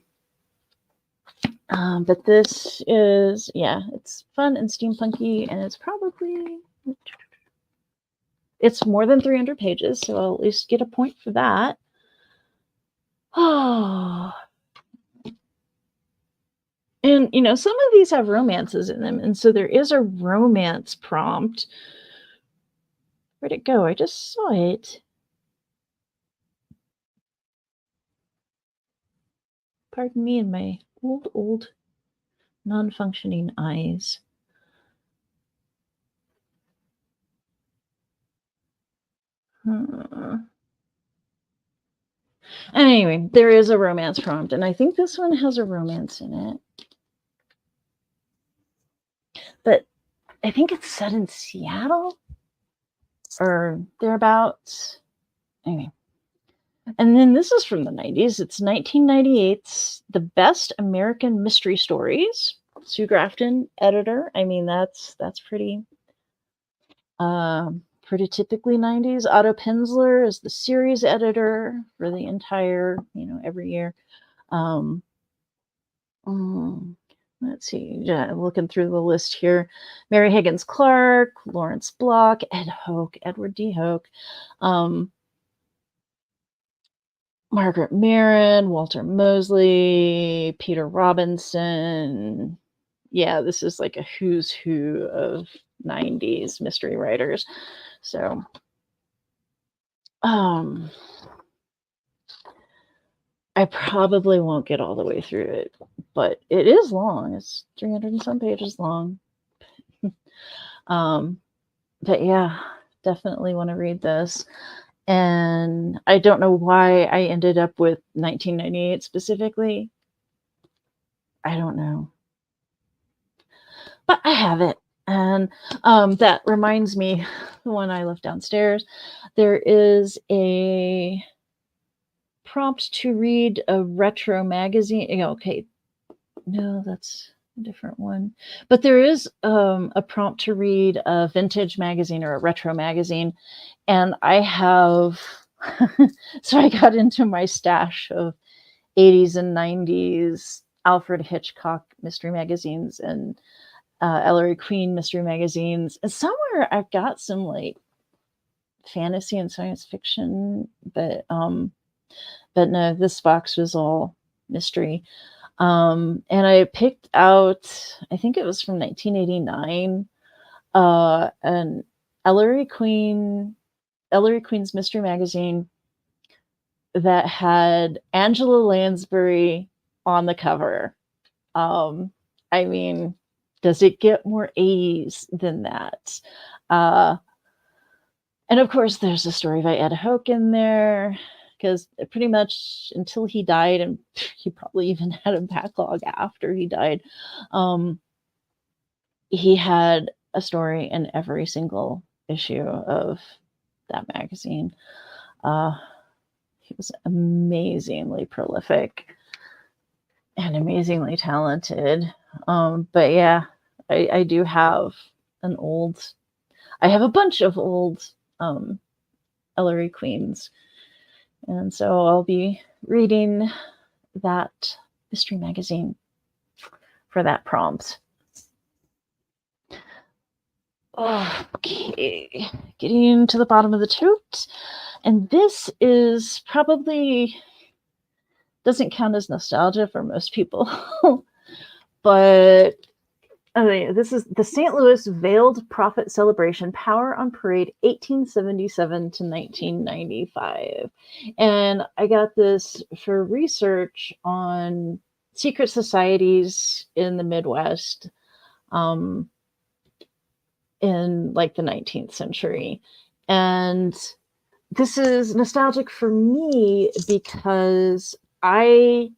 this is, yeah, it's fun and steampunky, and it's more than 300 pages, so I'll at least get a point for that. Oh. And, you know, some of these have romances in them, and so there is a romance prompt. Where'd it go? I just saw it. Pardon me and my old non-functioning eyes. Anyway, there is a romance prompt, and I think this one has a romance in it. But I think it's set in Seattle or thereabouts. Anyway. And then this is from the 90s. It's 1998's The Best American Mystery Stories. Sue Grafton, editor. I mean, that's pretty typically 90s. Otto Penzler is the series editor for the entire, you know, every year. Let's see, looking through the list here. Mary Higgins Clark, Lawrence Block, Edward D. Hoke, Margaret Maron, Walter Mosley, Peter Robinson. Yeah, this is like a who's who of 90s mystery writers. So, I probably won't get all the way through it, but it is long. It's 300 and some pages long. But yeah, definitely want to read this. And I don't know why I ended up with 1998 specifically. I don't know. But I have it. And that reminds me, the one I left downstairs, there is a prompt to read a retro magazine. Okay, no, that's a different one. But there is a prompt to read a vintage magazine or a retro magazine. And I have, so I got into my stash of 80s and 90s Alfred Hitchcock mystery magazines and Ellery Queen mystery magazines. And somewhere I've got some like fantasy and science fiction, but no, this box was all mystery. And I picked out, I think it was from 1989, an Ellery Queen's mystery magazine that had Angela Lansbury on the cover. I mean, does it get more 80s than that? And of course, there's a story by Ed Hoke in there, because pretty much until he died, and he probably even had a backlog after he died, he had a story in every single issue of that magazine. He was amazingly prolific and amazingly talented. But yeah, I do have I have a bunch of old Ellery Queens. And so I'll be reading that mystery magazine for that prompt. Okay, getting to the bottom of the tote. And this is probably, doesn't count as nostalgia for most people, but this is the St. Louis Veiled Prophet Celebration, Power on Parade, 1877 to 1995. And I got this for research on secret societies in the Midwest in like the 19th century. And this is nostalgic for me because I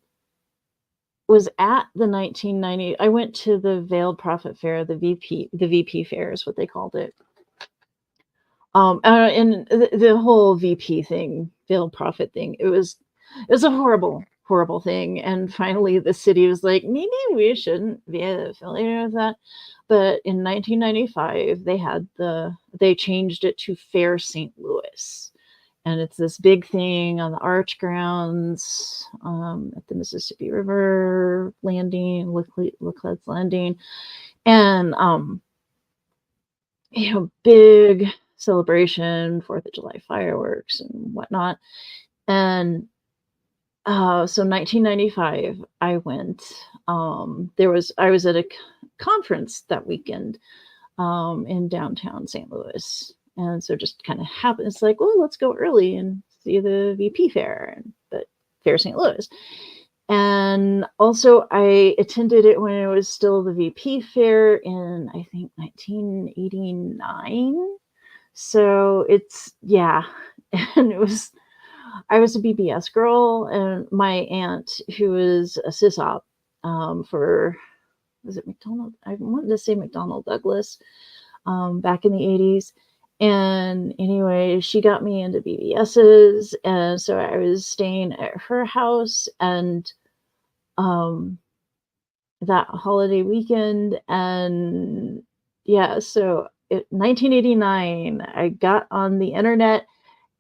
was at the 1990. I went to the Veiled Prophet Fair, the VP Fair is what they called it. And the whole VP thing, Veiled Prophet thing, it was a horrible horrible thing. And finally, the city was like, maybe we shouldn't be affiliated with that. But in 1995, they changed it to Fair St. Louis. And it's this big thing on the Arch grounds at the Mississippi River Landing, Laclette's Landing. And, big celebration, 4th of July fireworks and whatnot. And so 1995, I went. I was at a conference that weekend in downtown St. Louis. And so just kind of happened. It's like, well, let's go early and see the VP fair, but Fair St. Louis. And also I attended it when it was still the VP fair in, I think, 1989. So it's, yeah. And I was a BBS girl, and my aunt, who was a sysop for, was it McDonnell? I wanted to say McDonnell Douglas back in the 80s. And anyway, she got me into BBSs, and so I was staying at her house, and that holiday weekend, and yeah, so in 1989, I got on the internet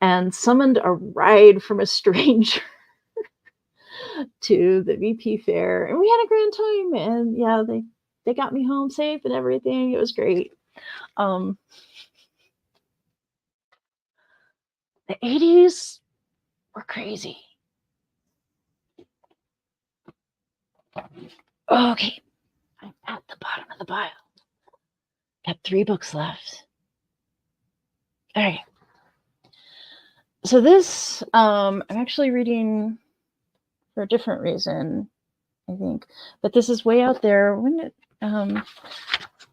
and summoned a ride from a stranger to the VP fair, and we had a grand time, and yeah, they got me home safe and everything. It was great. The 80s were crazy. Okay, I'm at the bottom of the pile. Got 3 books left. All right. So this, I'm actually reading for a different reason, I think. But this is way out there. I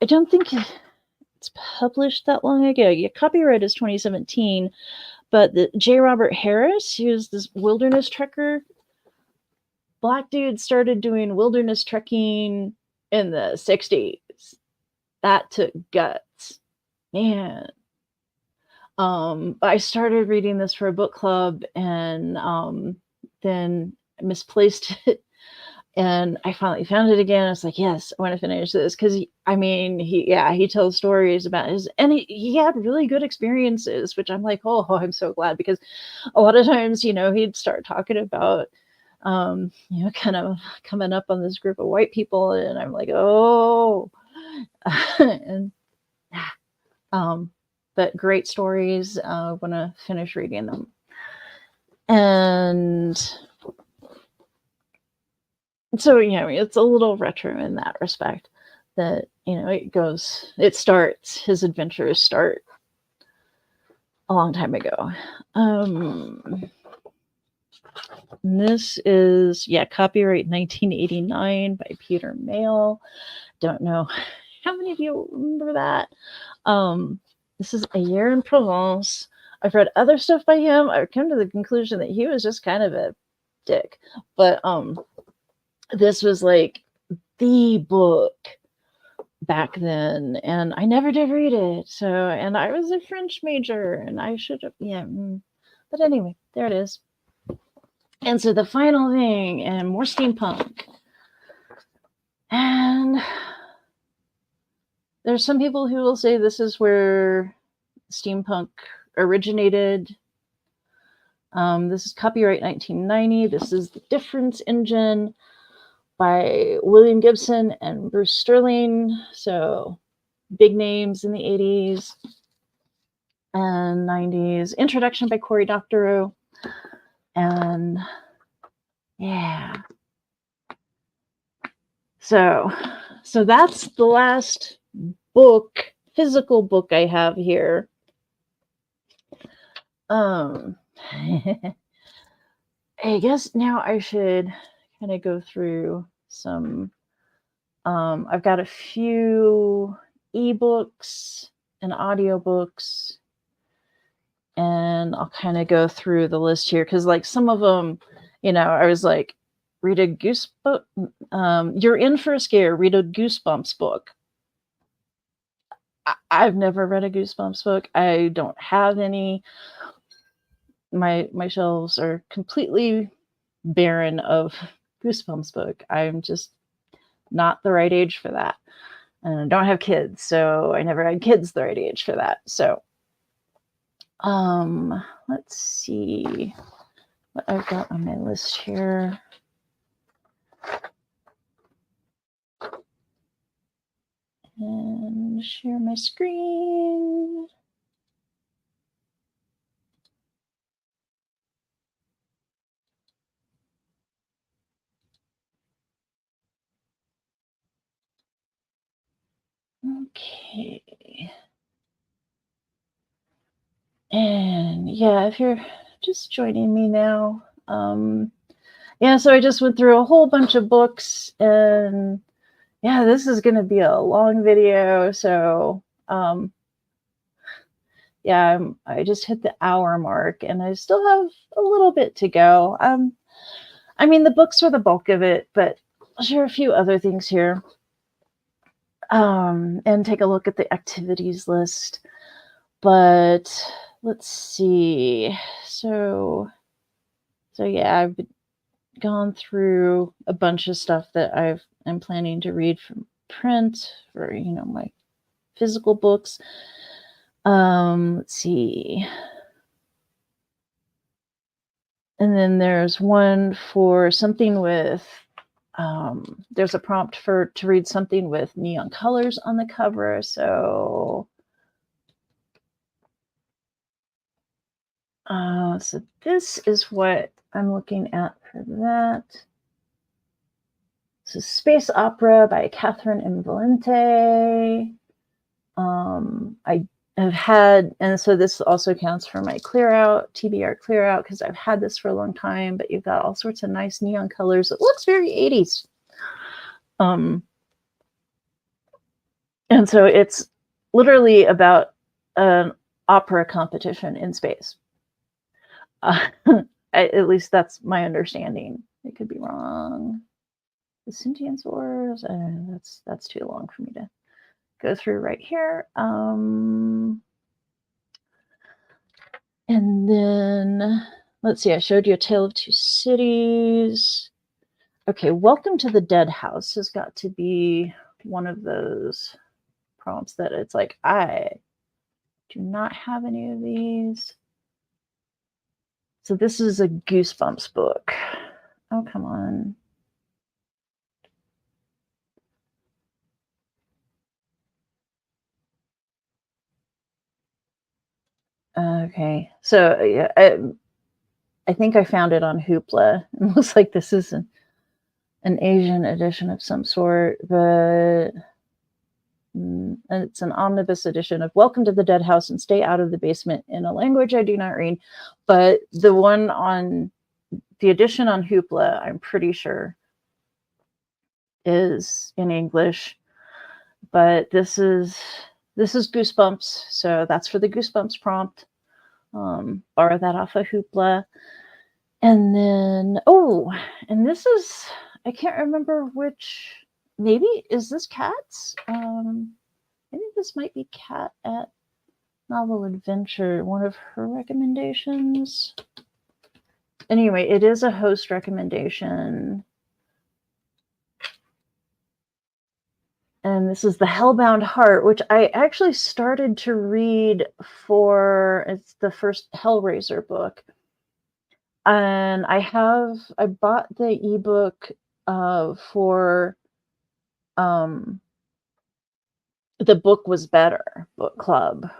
don't think it's published that long ago. Yeah, copyright is 2017. But the J. Robert Harris, he was this wilderness trekker. Black dude started doing wilderness trekking in the 60s. That took guts. Man. I started reading this for a book club, and then misplaced it. And I finally found it again. I was like, yes, I want to finish this. Because, he tells stories about and he had really good experiences, which I'm like, oh, I'm so glad. Because a lot of times, he'd start talking about, kind of coming up on this group of white people. And I'm like, oh. And, but great stories. I want to finish reading them. And so, it's a little retro in that respect, that, his adventures start a long time ago. This is, copyright 1989 by Peter Mayle. Don't know how many of you remember that. This is A Year in Provence. I've read other stuff by him. I've come to the conclusion that he was just kind of a dick. But this was like the book back then, and I never did read it. So, and I was a French major, and I should have, But anyway, there it is. And so the final thing, and more steampunk. And there's some people who will say this is where steampunk originated. This is copyright 1990. This is The Difference Engine by William Gibson and Bruce Sterling. So big names in the 80s and 90s. Introduction by Cory Doctorow. And yeah. So that's the last physical book I have here. I guess now I should kind of go through some. I've got a few ebooks and audiobooks, and I'll kind of go through the list here, because like some of them, I was like, read a Goosebumps. You're in for a scare. Read a Goosebumps book. I've never read a Goosebumps book. I don't have any. My shelves are completely barren of Goosebumps book. I'm just not the right age for that. And I don't have kids, so I never had kids the right age for that. So let's see what I've got on my list here. And share my screen. Okay. And yeah, if you're just joining me now, yeah, so I just went through a whole bunch of books, and yeah, this is going to be a long video. So yeah, I just hit the hour mark, and I still have a little bit to go. I mean, the books are the bulk of it, but I'll share a few other things here. And take a look at the activities list. But let's see. So yeah, I've gone through a bunch of stuff that I'm planning to read from print, or my physical books. Let's see. And then there's one for something with there's a prompt to read something with neon colors on the cover. So this is what I'm looking at for that. This is Space Opera by Catherine M. Valente. I have had, and so this also counts for my clear out, TBR clear out, because I've had this for a long time, but you've got all sorts of nice neon colors. It looks very 80s. And so it's literally about an opera competition in space. At least that's my understanding. It could be wrong. The Sentience Wars, that's too long for me to go through right here. And then, let's see, I showed you A Tale of Two Cities. Okay, Welcome to the Dead House has got to be one of those prompts that it's like, I do not have any of these. So this is a Goosebumps book. Oh, come on. Okay, so yeah, I think I found it on Hoopla. It looks like this is an Asian edition of some sort, but it's an omnibus edition of Welcome to the Dead House and Stay Out of the Basement in a language I do not read. But the one on the edition on Hoopla, I'm pretty sure, is in English. But this is Goosebumps, so that's for the Goosebumps prompt. Borrow that off of Hoopla. And then, and this is, I can't remember which, maybe, is this Kat's? Maybe this might be Kat at Novel Adventure, one of her recommendations. Anyway, it is a host recommendation. And this is The Hellbound Heart, which I actually started to read it's the first Hellraiser book. And I bought the ebook for The Book Was Better book club,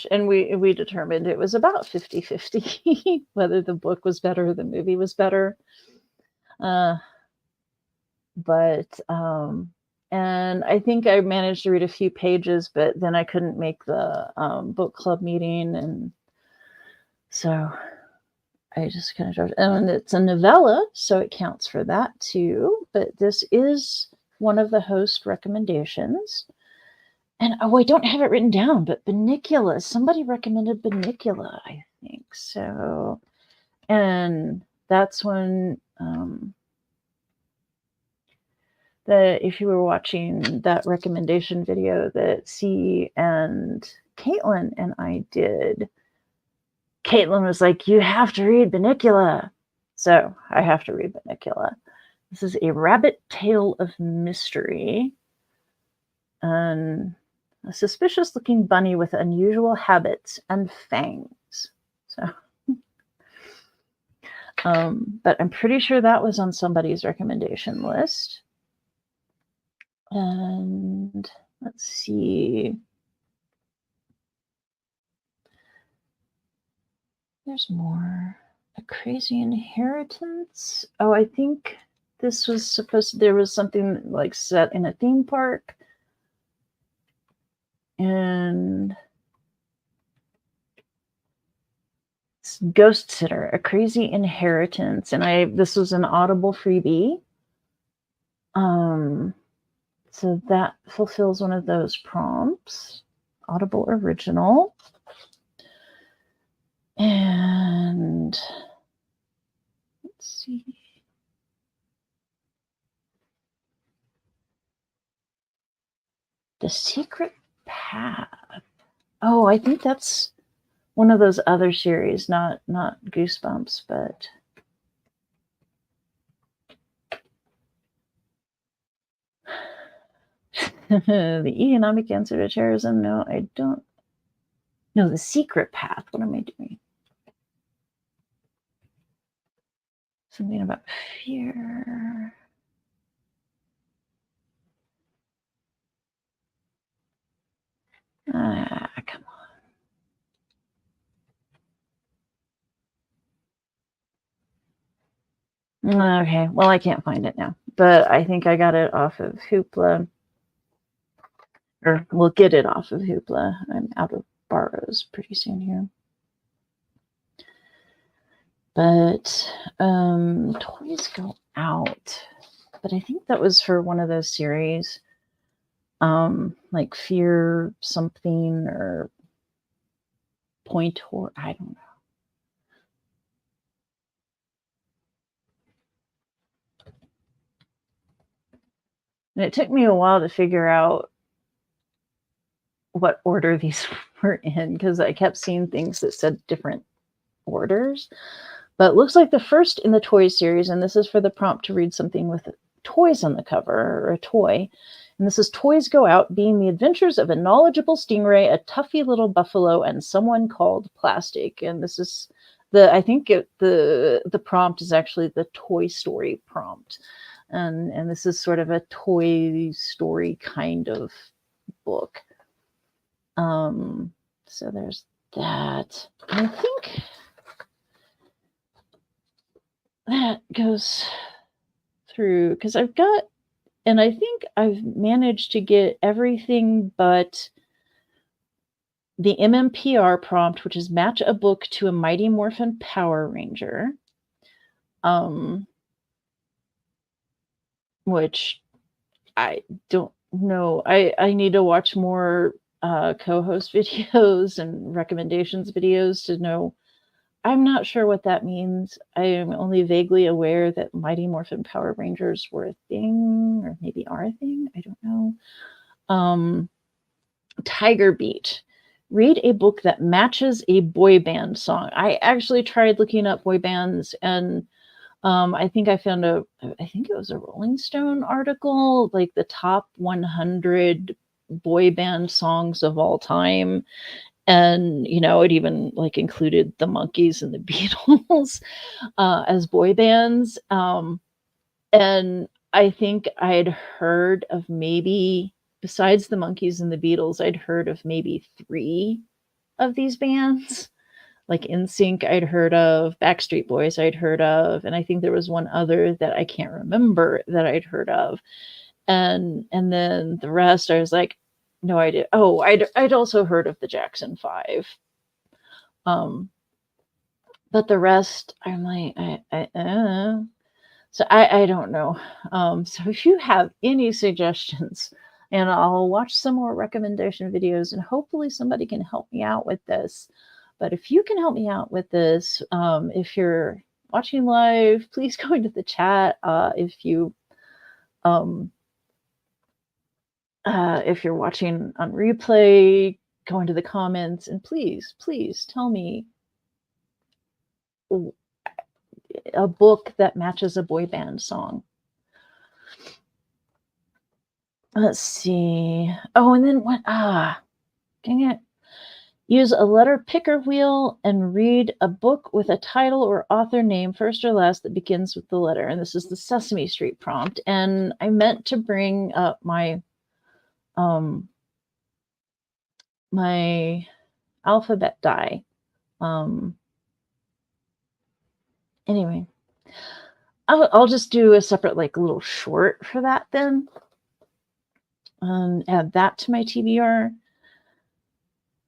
and we determined it was about 50-50 whether the book was better or the movie was better. But and I think I managed to read a few pages, but then I couldn't make the book club meeting, and so I just kind of, and it's a novella, so it counts for that too. But this is one of the host recommendations. And I don't have it written down, but Bunnicula, somebody recommended Bunnicula, I think. So, and that's when if you were watching that recommendation video that C and Caitlin and I did, Caitlin was like, you have to read Bunnicula. So I have to read Bunnicula. This is a rabbit tale of mystery. And a suspicious-looking bunny with unusual habits and fangs. So, but I'm pretty sure that was on somebody's recommendation list. And let's see. There's more. A Crazy Inheritance. Oh, I think this was there was something like set in a theme park. And Ghost Sitter, A Crazy Inheritance. And this was an Audible freebie. So that fulfills one of those prompts. Audible original. And let's see. The Secret Path. Oh, I think that's one of those other series, not Goosebumps, but The Economic Answer to Terrorism. No, I don't. No, The Secret Path. What am I doing? Something about fear. Come on. Okay, well, I can't find it now, but I think I got it off of Hoopla, or we'll get it off of Hoopla. I'm out of borrows pretty soon here. But Toys Go Out. But I think that was for one of those series, like Fear something or Point Horror. I don't know. And it took me a while to figure out what order these were in, because I kept seeing things that said different orders. But it looks like the first in the toy series, and this is for the prompt to read something with toys on the cover, or a toy. And this is Toys Go Out, being the adventures of a knowledgeable stingray, a toughy little buffalo, and someone called Plastic. And this is I think the prompt is actually the Toy Story prompt. And this is sort of a Toy Story kind of book. So there's that. I think that goes through, because I think I've managed to get everything but the MMPR prompt, which is match a book to a Mighty Morphin Power Ranger. Which I don't know. I need to watch more co-host videos and recommendations videos to know. I'm not sure what that means. I am only vaguely aware that Mighty Morphin Power Rangers were a thing, or maybe are a thing. I don't know. Tiger Beat. Read a book that matches a boy band song. I actually tried looking up boy bands, and I think I found I think it was a Rolling Stone article, like the top 100 boy band songs of all time. And, it even like included the Monkees and the Beatles as boy bands. And I think I'd heard of maybe, besides the Monkees and the Beatles, I'd heard of maybe 3 of these bands. Like NSYNC I'd heard of, Backstreet Boys I'd heard of, and I think there was one other that I can't remember that I'd heard of. And then the rest I was like, no idea. Oh, I'd also heard of the Jackson 5. But the rest I'm like, So I don't know. So if you have any suggestions, and I'll watch some more recommendation videos, and hopefully somebody can help me out with this. But if you can help me out with this, if you're watching live, please go into the chat. If you're watching on replay, go into the comments, and please tell me a book that matches a boy band song. Let's see. Oh, and then what? Dang it. Use a letter picker wheel and read a book with a title or author name, first or last, that begins with the letter. And this is the Sesame Street prompt. And I meant to bring up my my alphabet die. Anyway, I'll just do a separate like little short for that then. Add that to my TBR.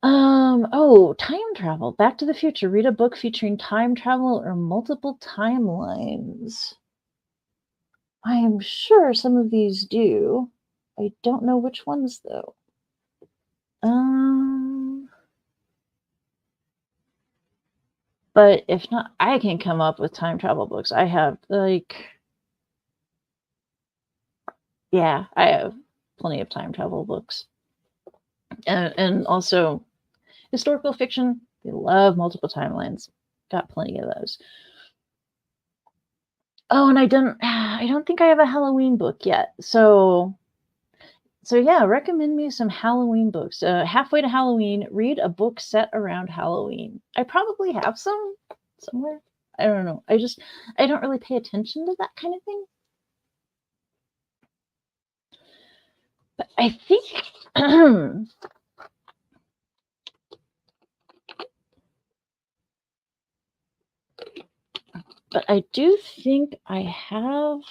Oh, time travel. Back to the Future. Read a book featuring time travel or multiple timelines. I am sure some of these do. I don't know which ones though. But if not, I can come up with time travel books. I have like, yeah, I have plenty of time travel books. And also historical fiction. They love multiple timelines. Got plenty of those. Oh, and I don't think I have a Halloween book yet. So yeah, recommend me some Halloween books. Halfway to Halloween, read a book set around Halloween. I probably have some somewhere. I don't know. I don't really pay attention to that kind of thing. But I think but I do think I have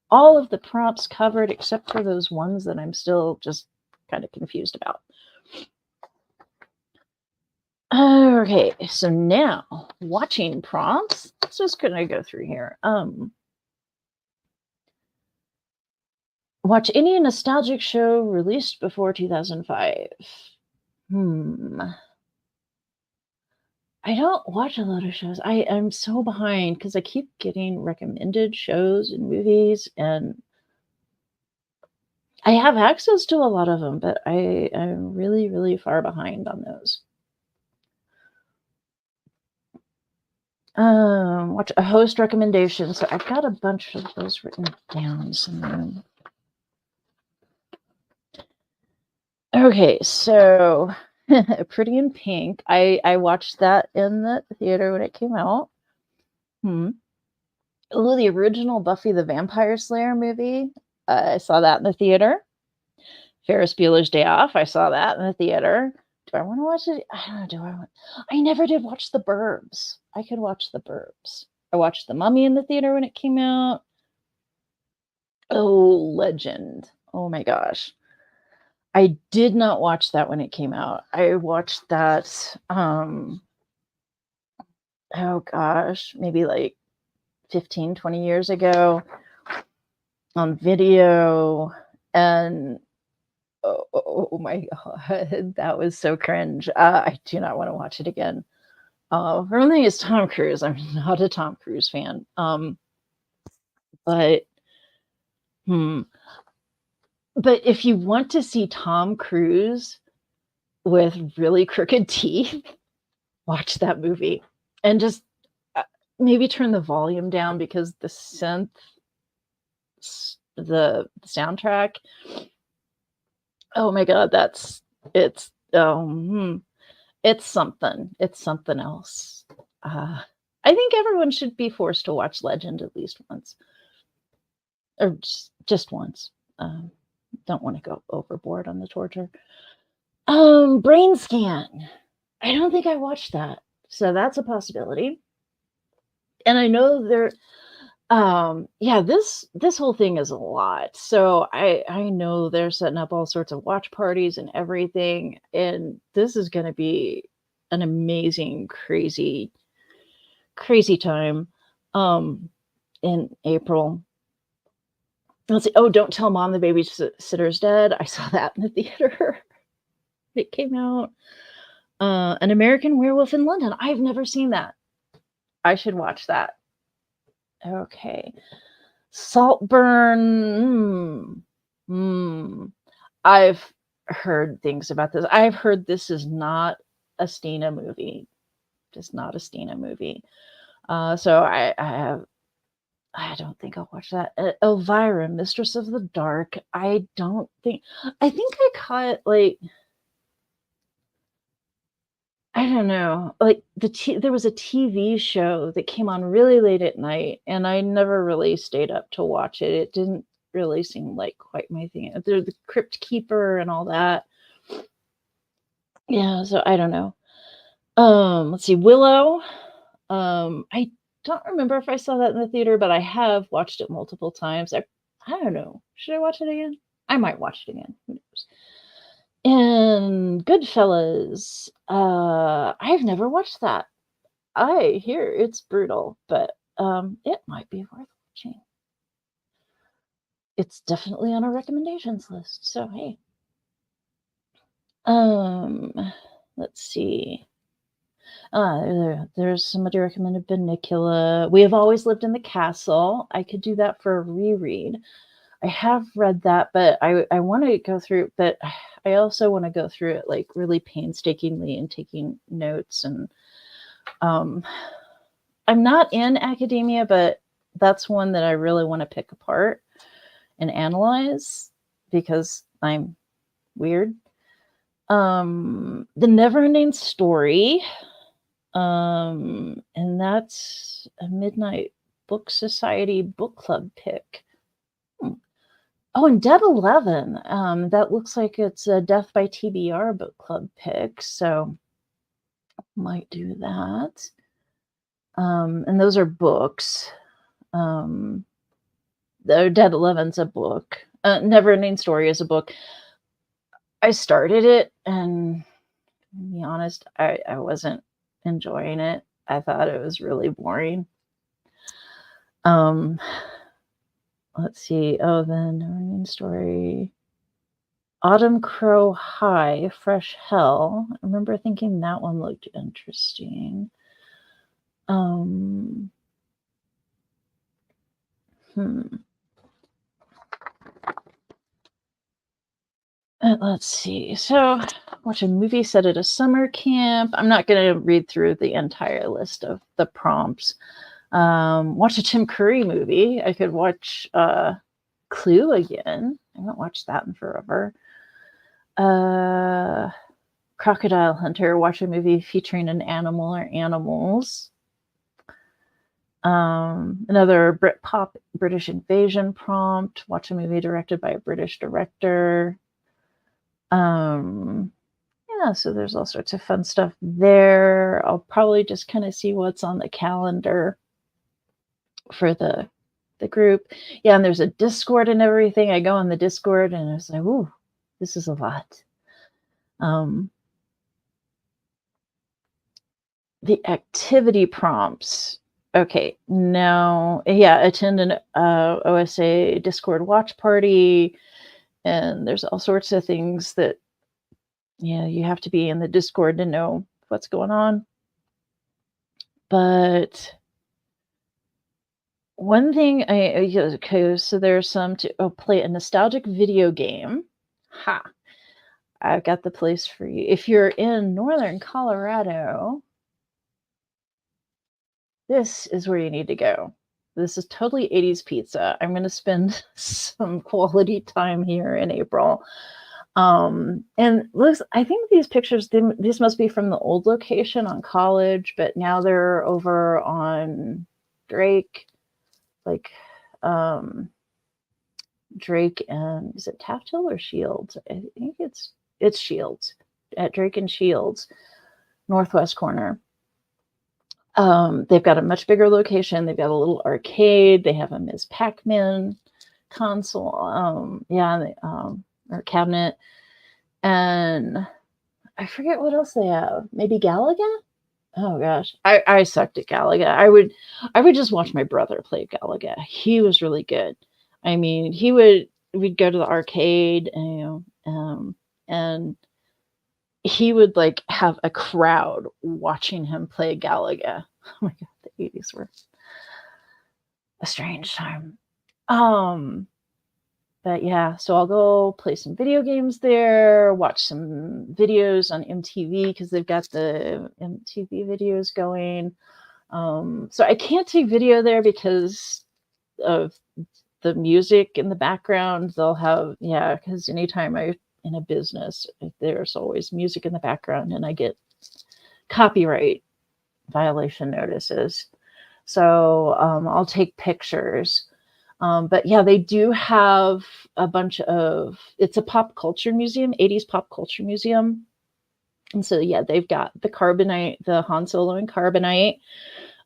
all of the prompts covered except for those ones that I'm still just kind of confused about. Okay, so now watching prompts. Let's just gonna go through here. Watch any nostalgic show released before 2005. I don't watch a lot of shows. I am so behind because I keep getting recommended shows and movies, and I have access to a lot of them, but I'm really, really far behind on those. Watch a host recommendation. So I've got a bunch of those written down somewhere. Okay, so Pretty in Pink. I watched that in the theater when it came out. Oh, the original Buffy the Vampire Slayer movie. I saw that in the theater. Ferris Bueller's Day Off. I saw that in the theater. Do I want to watch it? I don't know. Do I want? I never did watch The Burbs. I could watch The Burbs. I watched The Mummy in the theater when it came out. Oh, Legend. Oh my gosh. I did not watch that when it came out. I watched that, oh gosh, maybe like 15, 20 years ago on video. And oh my God, that was so cringe. I do not want to watch it again. For one thing, it's Tom Cruise. I'm not a Tom Cruise fan. But if you want to see Tom Cruise with really crooked teeth, watch that movie. And just maybe turn the volume down because the synth, the soundtrack, oh my God, it's something. It's something else. I think everyone should be forced to watch Legend at least once. Or just once. Don't want to go overboard on the torture. Brain Scan. I don't think I watched that. So that's a possibility. And I know there, yeah, this whole thing is a lot. So I know they're setting up all sorts of watch parties and everything. And this is going to be an amazing, crazy time in April. Let's see. Oh, Don't Tell Mom the Babysitter's Dead. I saw that in the theater. It came out. An American Werewolf in London. I've never seen that. I should watch that. Okay. Saltburn. I've heard things about this. I've heard this is not a Stina movie. Just not a Stina movie. So I don't think I'll watch that. Elvira, Mistress of the Dark. I think I caught like, I don't know, like there was a TV show that came on really late at night, and I never really stayed up to watch it. It didn't really seem like quite my thing. They're the Crypt Keeper and all that. Yeah, so I don't know. Let's see, Willow. I don't remember if I saw that in the theater, but I have watched it multiple times. I don't know. Should I watch it again? I might watch it again. Who knows? And Goodfellas. I've never watched that. I hear it's brutal, but it might be worth watching. It's definitely on our recommendations list. So hey. Let's see. There's somebody recommended Bunnicula. We Have Always Lived in the Castle. I could do that for a reread. I have read that, but I want to go through, but I also want to go through it like really painstakingly and taking notes. And I'm not in academia, but that's one that I really want to pick apart and analyze because I'm weird. The Neverending Story. And that's a Midnight Book Society book club pick. Oh, and Dead 11. That looks like it's a Death by TBR book club pick, so might do that. And those are books. The Dead 11's a book. Neverending Story is a book. I started it, and to be honest, I wasn't enjoying it. I thought it was really boring. Let's see. Oh, the Neverending Story. Autumn Crow High, Fresh Hell. I remember thinking that one looked interesting. Let's see. So, watch a movie set at a summer camp. I'm not going to read through the entire list of the prompts. Watch a Tim Curry movie. I could watch Clue again. I haven't watched that in forever. Crocodile Hunter. Watch a movie featuring an animal or animals. Another Britpop British invasion prompt. Watch a movie directed by a British director. Yeah, so there's all sorts of fun stuff there. I'll probably just kind of see what's on the calendar for the group. Yeah, and there's a Discord and everything. I go on the Discord and it's like, ooh, this is a lot. The activity prompts. Okay, now, yeah, attend an OSA Discord watch party, and there's all sorts of things that, yeah, you have to be in the Discord to know what's going on. But one thing okay, so there's some to play a nostalgic video game. Ha! I've got the place for you. If you're in Northern Colorado, this is where you need to go. This is totally 80s pizza. I'm going to spend some quality time here in April. And looks, I think these pictures, these must be from the old location on College, but now they're over on Drake, like Drake and, is it Taft Hill or Shields? I think it's Shields, at Drake and Shields, northwest corner. They've got a much bigger location. They've got a little arcade. They have a Ms. Pac-Man console, or cabinet. And I forget what else they have. Maybe Galaga? Oh gosh, I sucked at Galaga. I would just watch my brother play Galaga. He was really good. I mean, we'd go to the arcade and he would like have a crowd watching him play Galaga. Oh my god, the 80s were a strange time. But yeah, so I'll go play some video games there, watch some videos on MTV because they've got the MTV videos going. So I can't take video there because of the music in the background. They'll have, yeah, because anytime I'm in a business, there's always music in the background and I get copyright violation notices. So I'll take pictures. But yeah, they do have a bunch of, it's a pop culture museum, 80s pop culture museum. And so, yeah, they've got the Carbonite, the Han Solo and Carbonite.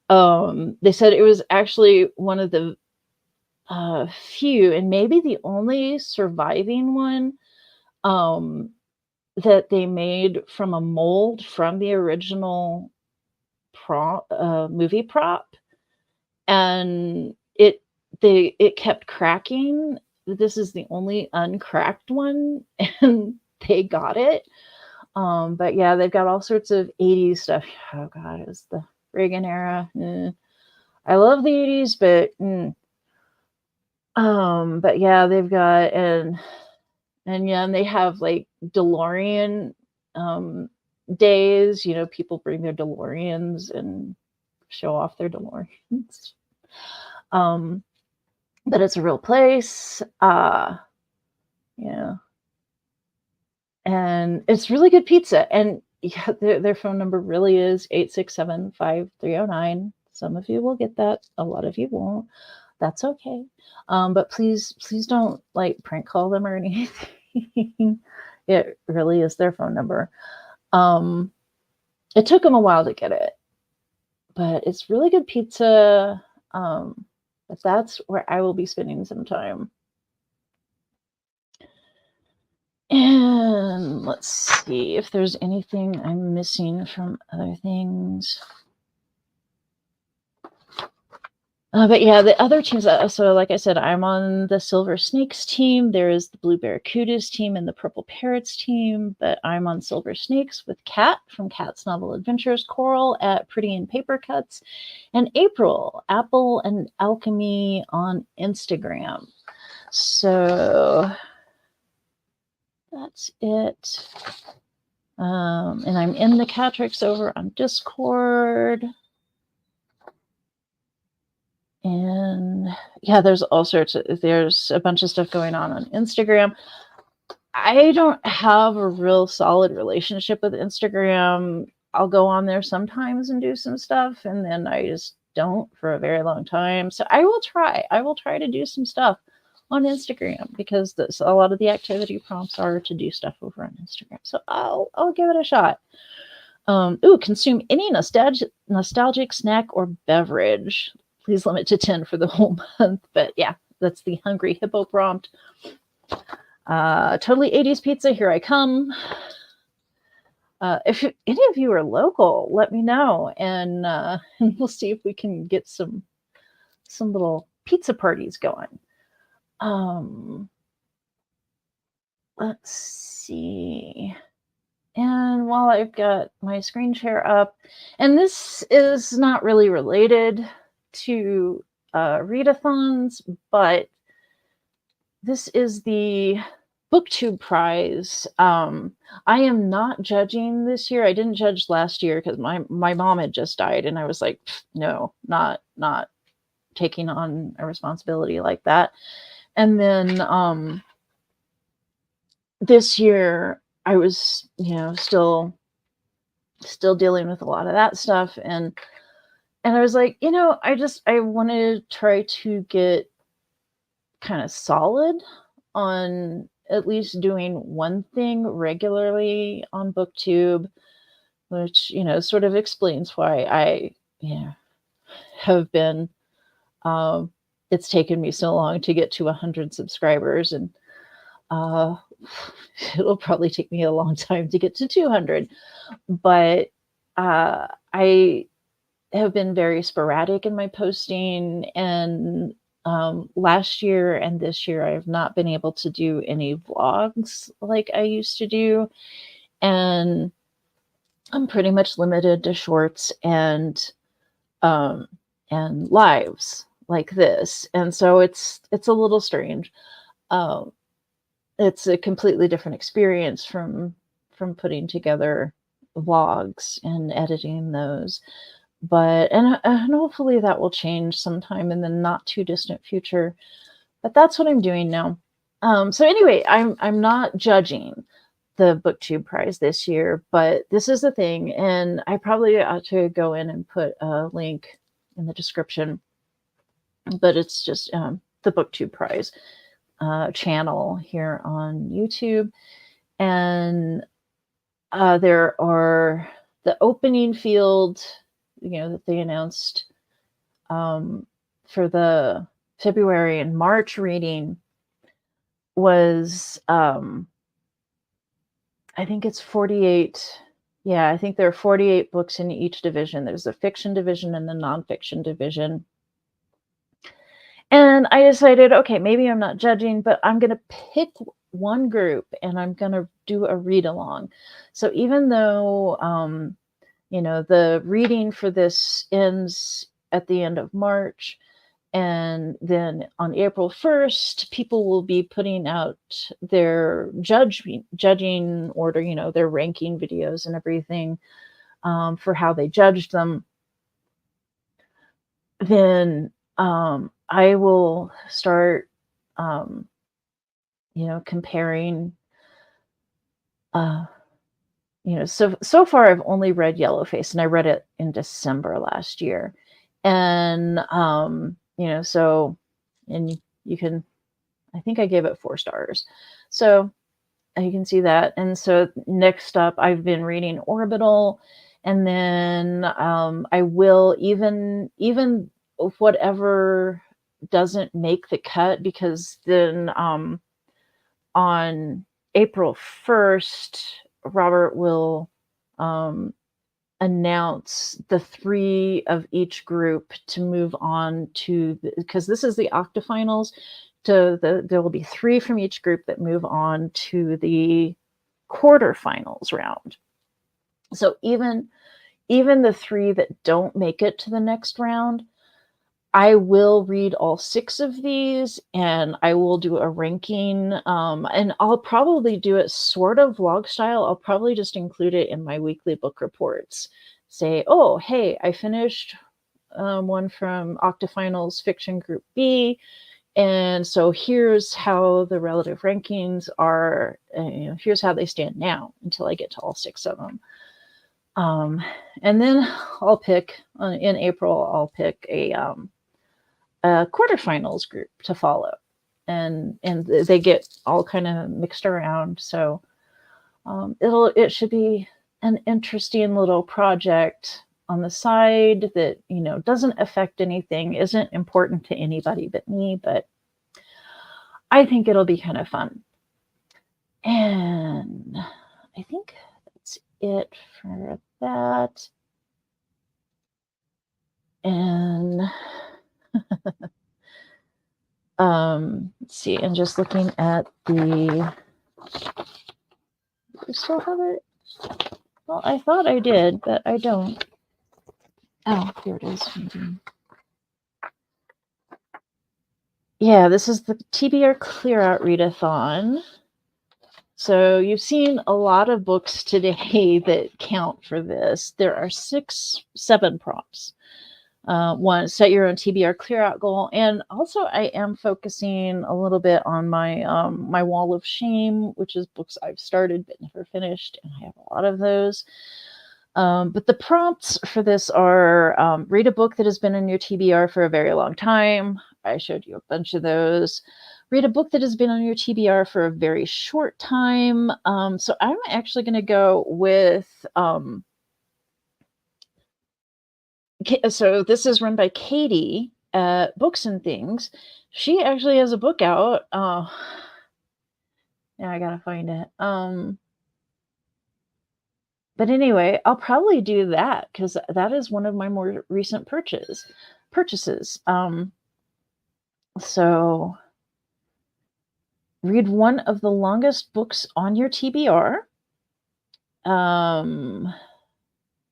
They said it was actually one of the few, and maybe the only surviving one that they made from a mold from the original movie prop. And it kept cracking. This is the only uncracked one, and they got it. But yeah, they've got all sorts of 80s stuff. Oh god, it was the Reagan era. I love the 80s, but yeah, they've got and yeah, and they have like DeLorean days. People bring their DeLoreans and show off their DeLoreans. But it's a real place. Yeah. And it's really good pizza. And yeah, their phone number really is 867-5309. Some of you will get that. A lot of you won't. That's okay. But please don't like prank call them or anything. It really is their phone number. It took them a while to get it, but it's really good pizza. But that's where I will be spending some time. And let's see if there's anything I'm missing from other things. But yeah, the other teams, so like I said, I'm on the Silver Snakes team. There is the Blue Barracudas team and the Purple Parrots team, but I'm on Silver Snakes with Kat from Kat's Novel Adventures, Coral at Pretty in Paper Cuts, and April, Apple and Alchemy on Instagram. So that's it. And I'm in the Catrix over on Discord. And yeah, there's a bunch of stuff going on Instagram. I don't have a real solid relationship with Instagram. I'll go on there sometimes and do some stuff, and then I just don't for a very long time. So I will try to do some stuff on Instagram because a lot of the activity prompts are to do stuff over on Instagram. So I'll give it a shot. Consume any nostalgic snack or beverage. Please limit to 10 for the whole month. But yeah, that's the Hungry Hippo prompt. Totally 80s pizza, here I come. If any of you are local, let me know, and we'll see if we can get some little pizza parties going. Let's see. And while I've got my screen share up, and this is not really related to Readathons, but this is the BookTube prize. I am not judging this year. I didn't judge last year because my mom had just died, and I was like, no, not taking on a responsibility like that. And then this year I was, still dealing with a lot of that stuff, and I was like, I want to try to get kind of solid on at least doing one thing regularly on BookTube, which, sort of explains why I, have been, it's taken me so long to get to 100 subscribers, and it'll probably take me a long time to get to 200. But I have been very sporadic in my posting, and last year and this year I have not been able to do any vlogs like I used to do, and I'm pretty much limited to shorts and lives like this, and so it's a little strange. It's a completely different experience from putting together vlogs and editing those. and hopefully that will change sometime in the not too distant future. But that's what I'm doing now. So anyway, I'm not judging the BookTube prize this year, but this is the thing, and I probably ought to go in and put a link in the description. But it's just the BookTube prize channel here on YouTube, and there are the opening field, that they announced for the February and March reading was I think it's 48. Yeah, I think there are 48 books in each division. There's the fiction division and the nonfiction division. And I decided, okay, maybe I'm not judging, but I'm going to pick one group and I'm going to do a read along. So even though, the reading for this ends at the end of March, and then on April 1st, people will be putting out their judging order, their ranking videos and everything for how they judged them. Then I will start, comparing. So far I've only read Yellowface, and I read it in December last year, and so, and you can, I think I gave it 4 stars, so you can see that. And so next up, I've been reading Orbital, and then I will even whatever doesn't make the cut, because then on April 1st, Robert will announce the 3 of each group to move on to, because this is the octafinals, there will be 3 from each group that move on to the quarterfinals round. So even the 3 that don't make it to the next round, I will read all 6 of these, and I will do a ranking, and I'll probably do it sort of vlog style. I'll probably just include it in my weekly book reports. Say, oh, hey, I finished one from Octafinals Fiction Group B, and so here's how the relative rankings are, here's how they stand now until I get to all 6 of them. And then I'll pick, in April, I'll pick a quarterfinals group to follow, and they get all kind of mixed around. So it should be an interesting little project on the side that doesn't affect anything, isn't important to anybody but me, but I think it'll be kind of fun. And I think that's it for that. And let's see, and just looking at the, I still have it. Well, I thought I did, but I don't. Oh, here it is. Yeah, this is the TBR Clear Out Readathon. So you've seen a lot of books today that count for this. There are 7 prompts. 1, set your own TBR clear out goal. And also I am focusing a little bit on my my wall of shame, which is books I've started but never finished, and I have a lot of those. But the prompts for this are read a book that has been in your TBR for a very long time. I showed you a bunch of those. Read a book that has been on your TBR for a very short time. So I'm actually going to go with so this is run by Katie at Books and Things. She actually has a book out. Yeah, I gotta find it. But anyway, I'll probably do that because that is one of my more recent purchases. So read one of the longest books on your TBR.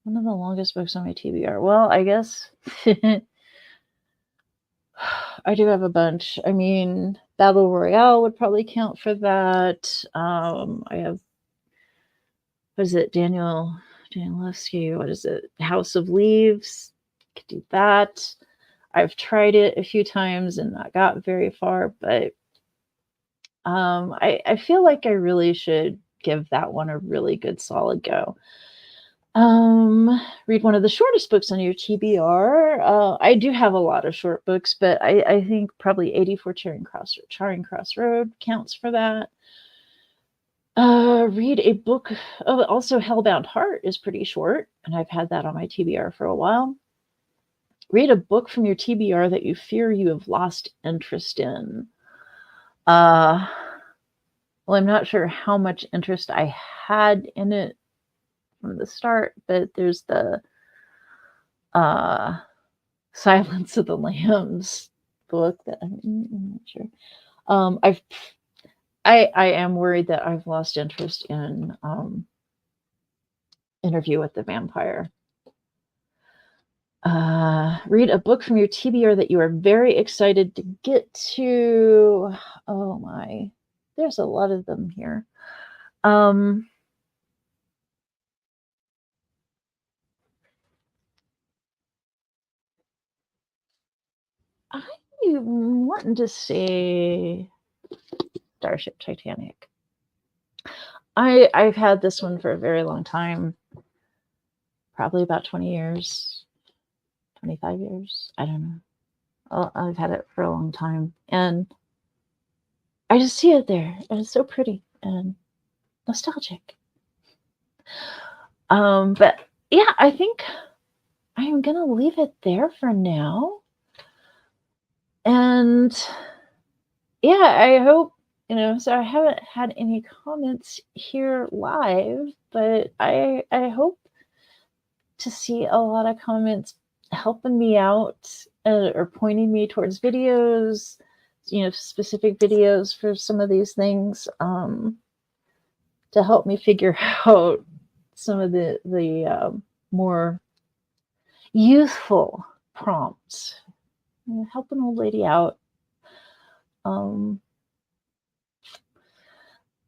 One of the longest books on my TBR. Well, I guess I do have a bunch. I mean, Battle Royale would probably count for that. I have, what is it, Daniel Levsky, what is it, House of Leaves. could do that. I've tried it a few times and not got very far, but I feel like I really should give that one a really good solid go. Read one of the shortest books on your TBR. I do have a lot of short books, but I think probably 84 Charing Cross Road counts for that. Read a book. Oh, also Hellbound Heart is pretty short, and I've had that on my TBR for a while. Read a book from your TBR that you fear you have lost interest in. Well, I'm not sure how much interest I had in it from the start, but there's the Silence of the Lambs book that I'm not sure. I am worried that I've lost interest in Interview with the Vampire. Read a book from your TBR that you are very excited to get to. Oh my, there's a lot of them here. I'm wanting to say Starship Titanic. I've had this one for a very long time, probably about 20 years, 25 years. I don't know. I've had it for a long time, and I just see it there, and it's so pretty and nostalgic. But yeah, I think I am gonna leave it there for now. And yeah, I hope, so I haven't had any comments here live, but I hope to see a lot of comments helping me out or pointing me towards videos, specific videos for some of these things, to help me figure out some of the more youthful prompts, help an old lady out.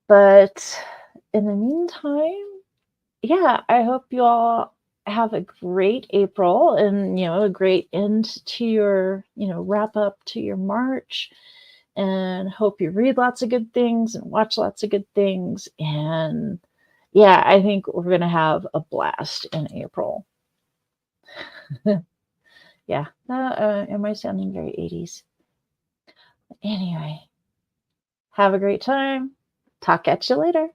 But in the meantime, yeah, I hope you all have a great April and, a great end to your, wrap up to your March, and hope you read lots of good things and watch lots of good things. And yeah, I think we're going to have a blast in April. Yeah. Am I sounding very 80s? Anyway, have a great time. Talk at you later.